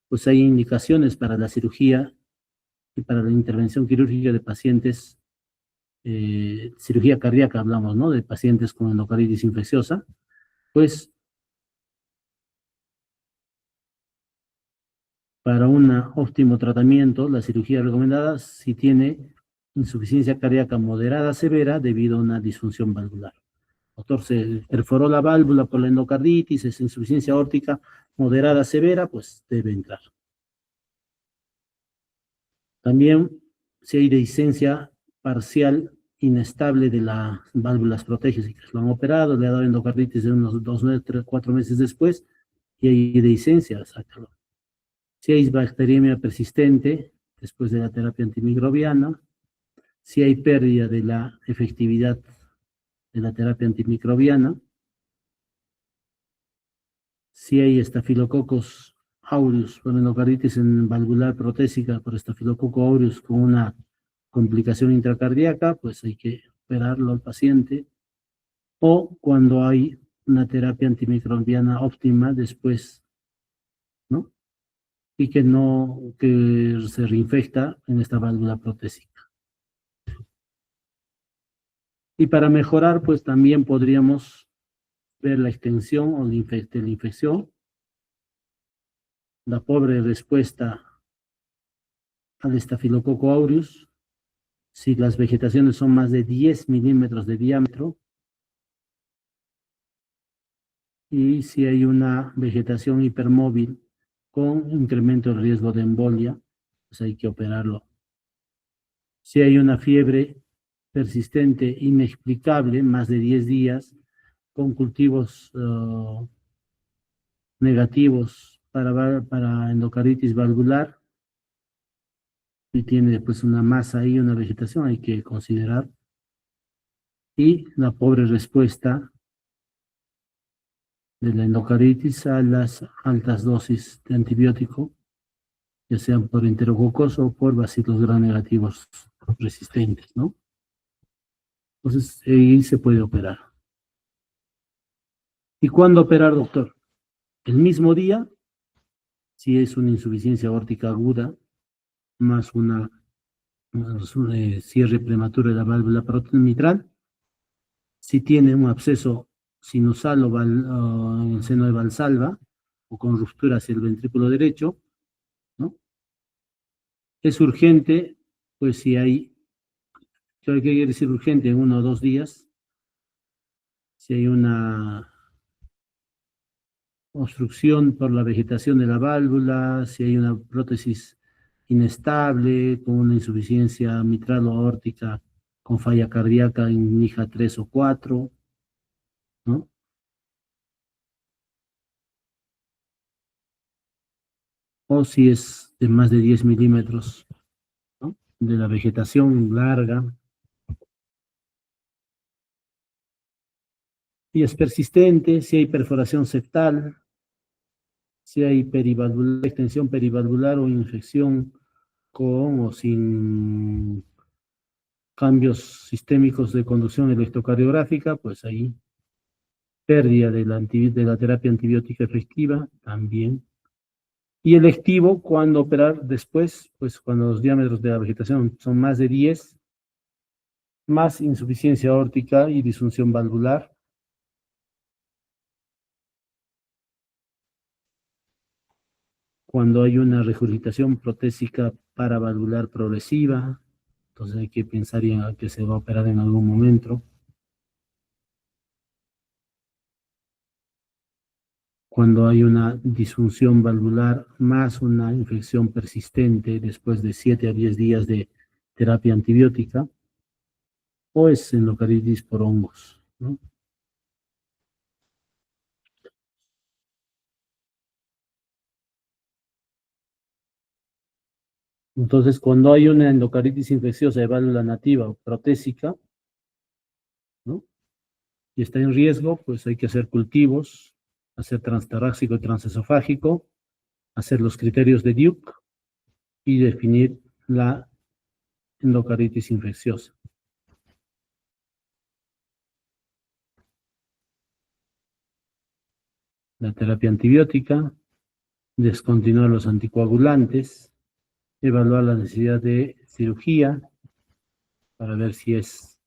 S1: Pues hay indicaciones para la cirugía y para la intervención quirúrgica de pacientes, cirugía cardíaca hablamos, ¿no? De pacientes con endocaritis infecciosa. Pues para un óptimo tratamiento, la cirugía recomendada si tiene insuficiencia cardíaca moderada severa debido a una disfunción valvular. Doctor, se perforó la válvula por la endocarditis, es insuficiencia aórtica moderada severa, pues debe entrar. También, si hay dehiscencia parcial inestable de las válvulas protégicas, lo han operado, le ha dado endocarditis de unos 2, 3, 4 meses después, y hay dehiscencia, sácalo. Si hay bacteriemia persistente después de la terapia antimicrobiana, si hay pérdida de la efectividad de la terapia antimicrobiana, si hay estafilococos aureus, por endocarditis en valvular protésica por estafilococo aureus con una complicación intracardíaca, pues hay que operarlo al paciente. O cuando hay una terapia antimicrobiana óptima después, ¿no? Y que no, que se reinfecta en esta válvula protésica. Y para mejorar, pues también podríamos ver la extensión o la infección, la pobre respuesta al estafilococo aureus, si las vegetaciones son más de 10 milímetros de diámetro, y si hay una vegetación hipermóvil con incremento del riesgo de embolia, pues hay que operarlo. Si hay una fiebre persistente, inexplicable, más de 10 días, con cultivos negativos para endocarditis valvular, y tiene pues una masa ahí, una vegetación, hay que considerar. Y la pobre respuesta de la endocaritis a las altas dosis de antibiótico, ya sean por enterococoso o por bacilos gram negativos resistentes, ¿no? Entonces, ahí se puede operar. ¿Y cuándo operar, doctor? El mismo día, si es una insuficiencia aórtica aguda, más un cierre prematuro de la válvula mitral, si tiene un absceso sinusal o en el seno de Valsalva, o con ruptura hacia el ventrículo derecho, ¿no? Es urgente, pues si hay, ¿qué quiere decir urgente? En 1 o 2 días, si hay una obstrucción por la vegetación de la válvula, si hay una prótesis inestable, con una insuficiencia mitral o aórtica, con falla cardíaca en NIJA 3 o 4, ¿no? O si es de más de 10 milímetros, ¿no? De la vegetación larga, y es persistente, si hay perforación septal, si hay extensión perivalvular o infección con o sin cambios sistémicos de conducción electrocardiográfica, pues ahí pérdida de la terapia antibiótica efectiva también. Y electivo, cuando operar después, pues cuando los diámetros de la vegetación son más de 10, más insuficiencia aórtica y disfunción valvular. Cuando hay una regurgitación protésica paravalvular progresiva, entonces hay que pensar en que se va a operar en algún momento. Cuando hay una disfunción valvular más una infección persistente después de 7 a 10 días de terapia antibiótica, o es endocaritis por hongos, ¿no? Entonces, cuando hay una endocaritis infecciosa de válvula nativa o protésica, ¿no? Y está en riesgo, pues hay que hacer cultivos, hacer transtorácico y transesofágico, hacer los criterios de Duke y definir la endocaritis infecciosa. La terapia antibiótica, descontinuar los anticoagulantes, evaluar la necesidad de cirugía para ver si es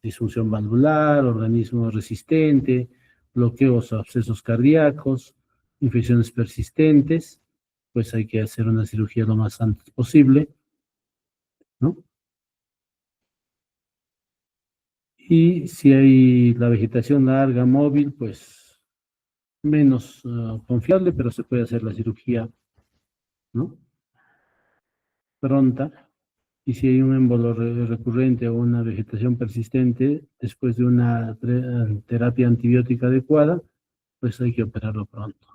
S1: disfunción valvular, organismo resistente, bloqueos o abscesos cardíacos, infecciones persistentes, pues hay que hacer una cirugía lo más antes posible, ¿no? Y si hay la vegetación larga, móvil, pues menos confiable, pero se puede hacer la cirugía, ¿no? Pronta. Y si hay un émbolo recurrente o una vegetación persistente, después de una terapia antibiótica adecuada, pues hay que operarlo pronto.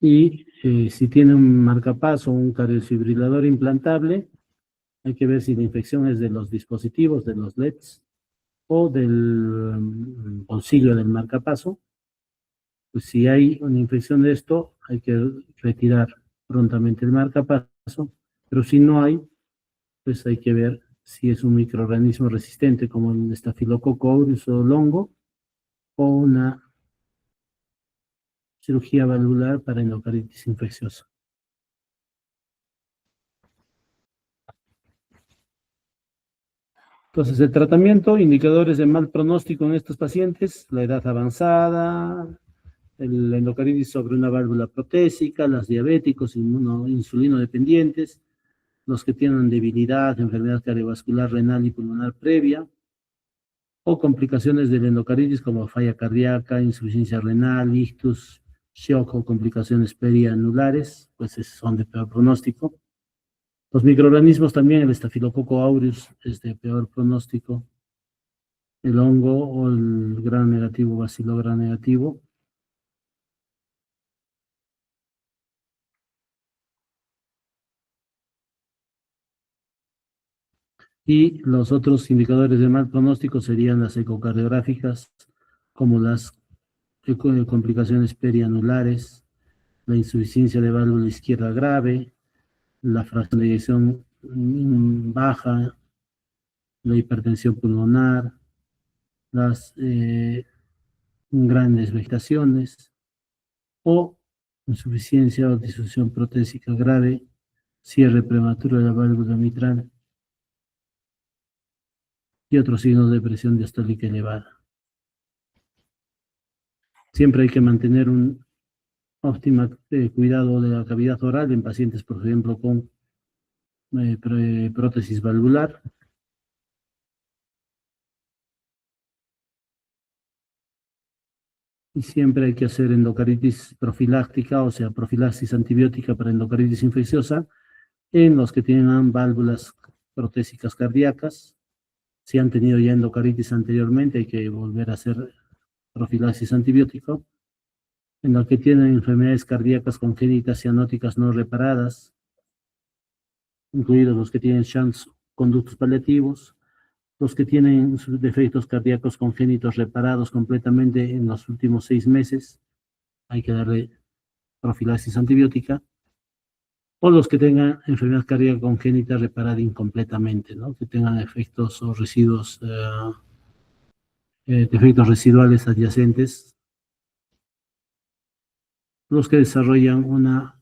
S1: Y si tiene un marcapaso o un cardiofibrilador implantable, hay que ver si la infección es de los dispositivos, de los LEDs o del bolsillo del marcapaso. Pues si hay una infección de esto, hay que retirar prontamente el marcapaso, pero si no hay, pues hay que ver si es un microorganismo resistente como el Staphylococcus aureus o longo, o una cirugía valvular para endocaritis infecciosa. Entonces, el tratamiento, indicadores de mal pronóstico en estos pacientes, la edad avanzada, el endocaritis sobre una válvula protésica, los diabéticos, insulino dependientes, los que tienen debilidad, enfermedad cardiovascular, renal y pulmonar previa, o complicaciones del endocaritis como falla cardíaca, insuficiencia renal, ictus, shock o complicaciones perianulares, pues esos son de peor pronóstico. Los microorganismos también, el Staphylococcus aureus es de peor pronóstico, el hongo o el gran negativo, bacilo gran negativo. Y los otros indicadores de mal pronóstico serían las ecocardiográficas, como las complicaciones perianulares, la insuficiencia de válvula izquierda grave, la fracción de eyección baja, la hipertensión pulmonar, las grandes vegetaciones o insuficiencia o disfunción protésica grave, cierre prematuro de la válvula mitral y otros signos de presión diastólica elevada. Siempre hay que mantener un óptimo cuidado de la cavidad oral en pacientes, por ejemplo, con prótesis valvular. Y siempre hay que hacer endocardititis profiláctica, o sea, profilaxis antibiótica para endocardititis infecciosa en los que tienen válvulas protésicas cardíacas. Si han tenido ya endocarditis anteriormente, hay que volver a hacer profilaxis antibiótico. En los que tienen enfermedades cardíacas congénitas cianóticas no reparadas, incluidos los que tienen shunts conductos paliativos, los que tienen sus defectos cardíacos congénitos reparados completamente en los últimos 6 meses, hay que darle profilaxis antibiótica, o los que tengan enfermedad cardíaca congénita reparada incompletamente, ¿no? Que tengan efectos o residuos, defectos residuales adyacentes, los que desarrollan una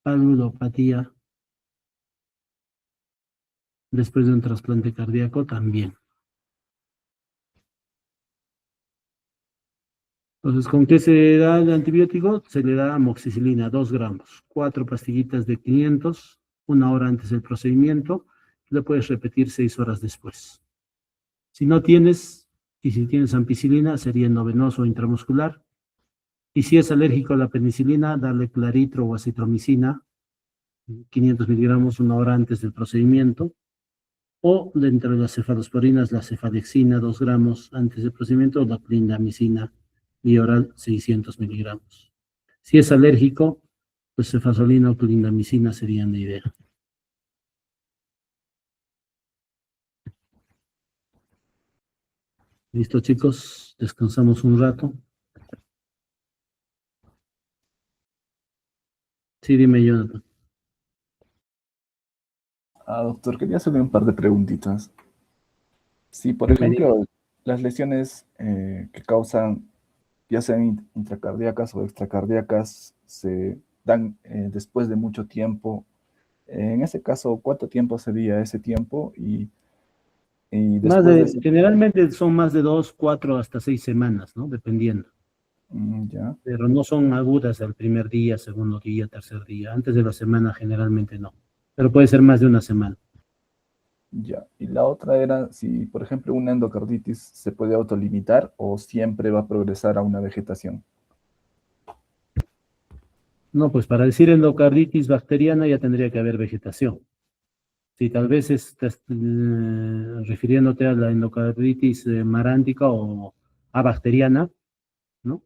S1: valvulopatía después de un trasplante cardíaco también. Entonces, ¿con qué se da el antibiótico? Se le da amoxicilina, 2 gramos, 4 pastillitas de 500, 1 hora antes del procedimiento, le puedes repetir 6 horas después. Si no tienes, y si tienes ampicilina, sería endovenoso o intramuscular. Y si es alérgico a la penicilina, darle claritro o acitromicina, 500 miligramos 1 hora antes del procedimiento. O dentro de las cefalosporinas, la cefalexina, 2 gramos antes del procedimiento, o la clindamicina y oral 600 miligramos. Si es alérgico, pues cefazolina o clindamicina serían de idea. Listo, chicos, descansamos un rato. Sí, dime, Jonathan.
S2: Doctor, quería hacerle un par de preguntitas. Si, por
S1: Dime, dime.
S2: ejemplo, las lesiones que causan, ya sean intracardíacas o extracardíacas, se dan después de mucho tiempo, en ese caso, ¿cuánto tiempo sería ese tiempo? Y después de ese...
S1: Generalmente son más de 2, 4, hasta 6 semanas, ¿no? Dependiendo.
S2: Ya,
S1: Pero no son agudas al primer día, segundo día, tercer día. Antes de la semana generalmente no. Pero puede ser más de una semana.
S2: ya. Y la otra era si, por ejemplo, una endocarditis se puede autolimitar o siempre va a progresar a una vegetación.
S1: No, pues para decir endocarditis bacteriana ya tendría que haber vegetación. Si tal vez estás refiriéndote a la endocarditis marántica o abacteriana, ¿no?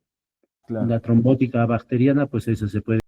S2: Claro.
S1: La trombótica bacteriana, pues eso se puede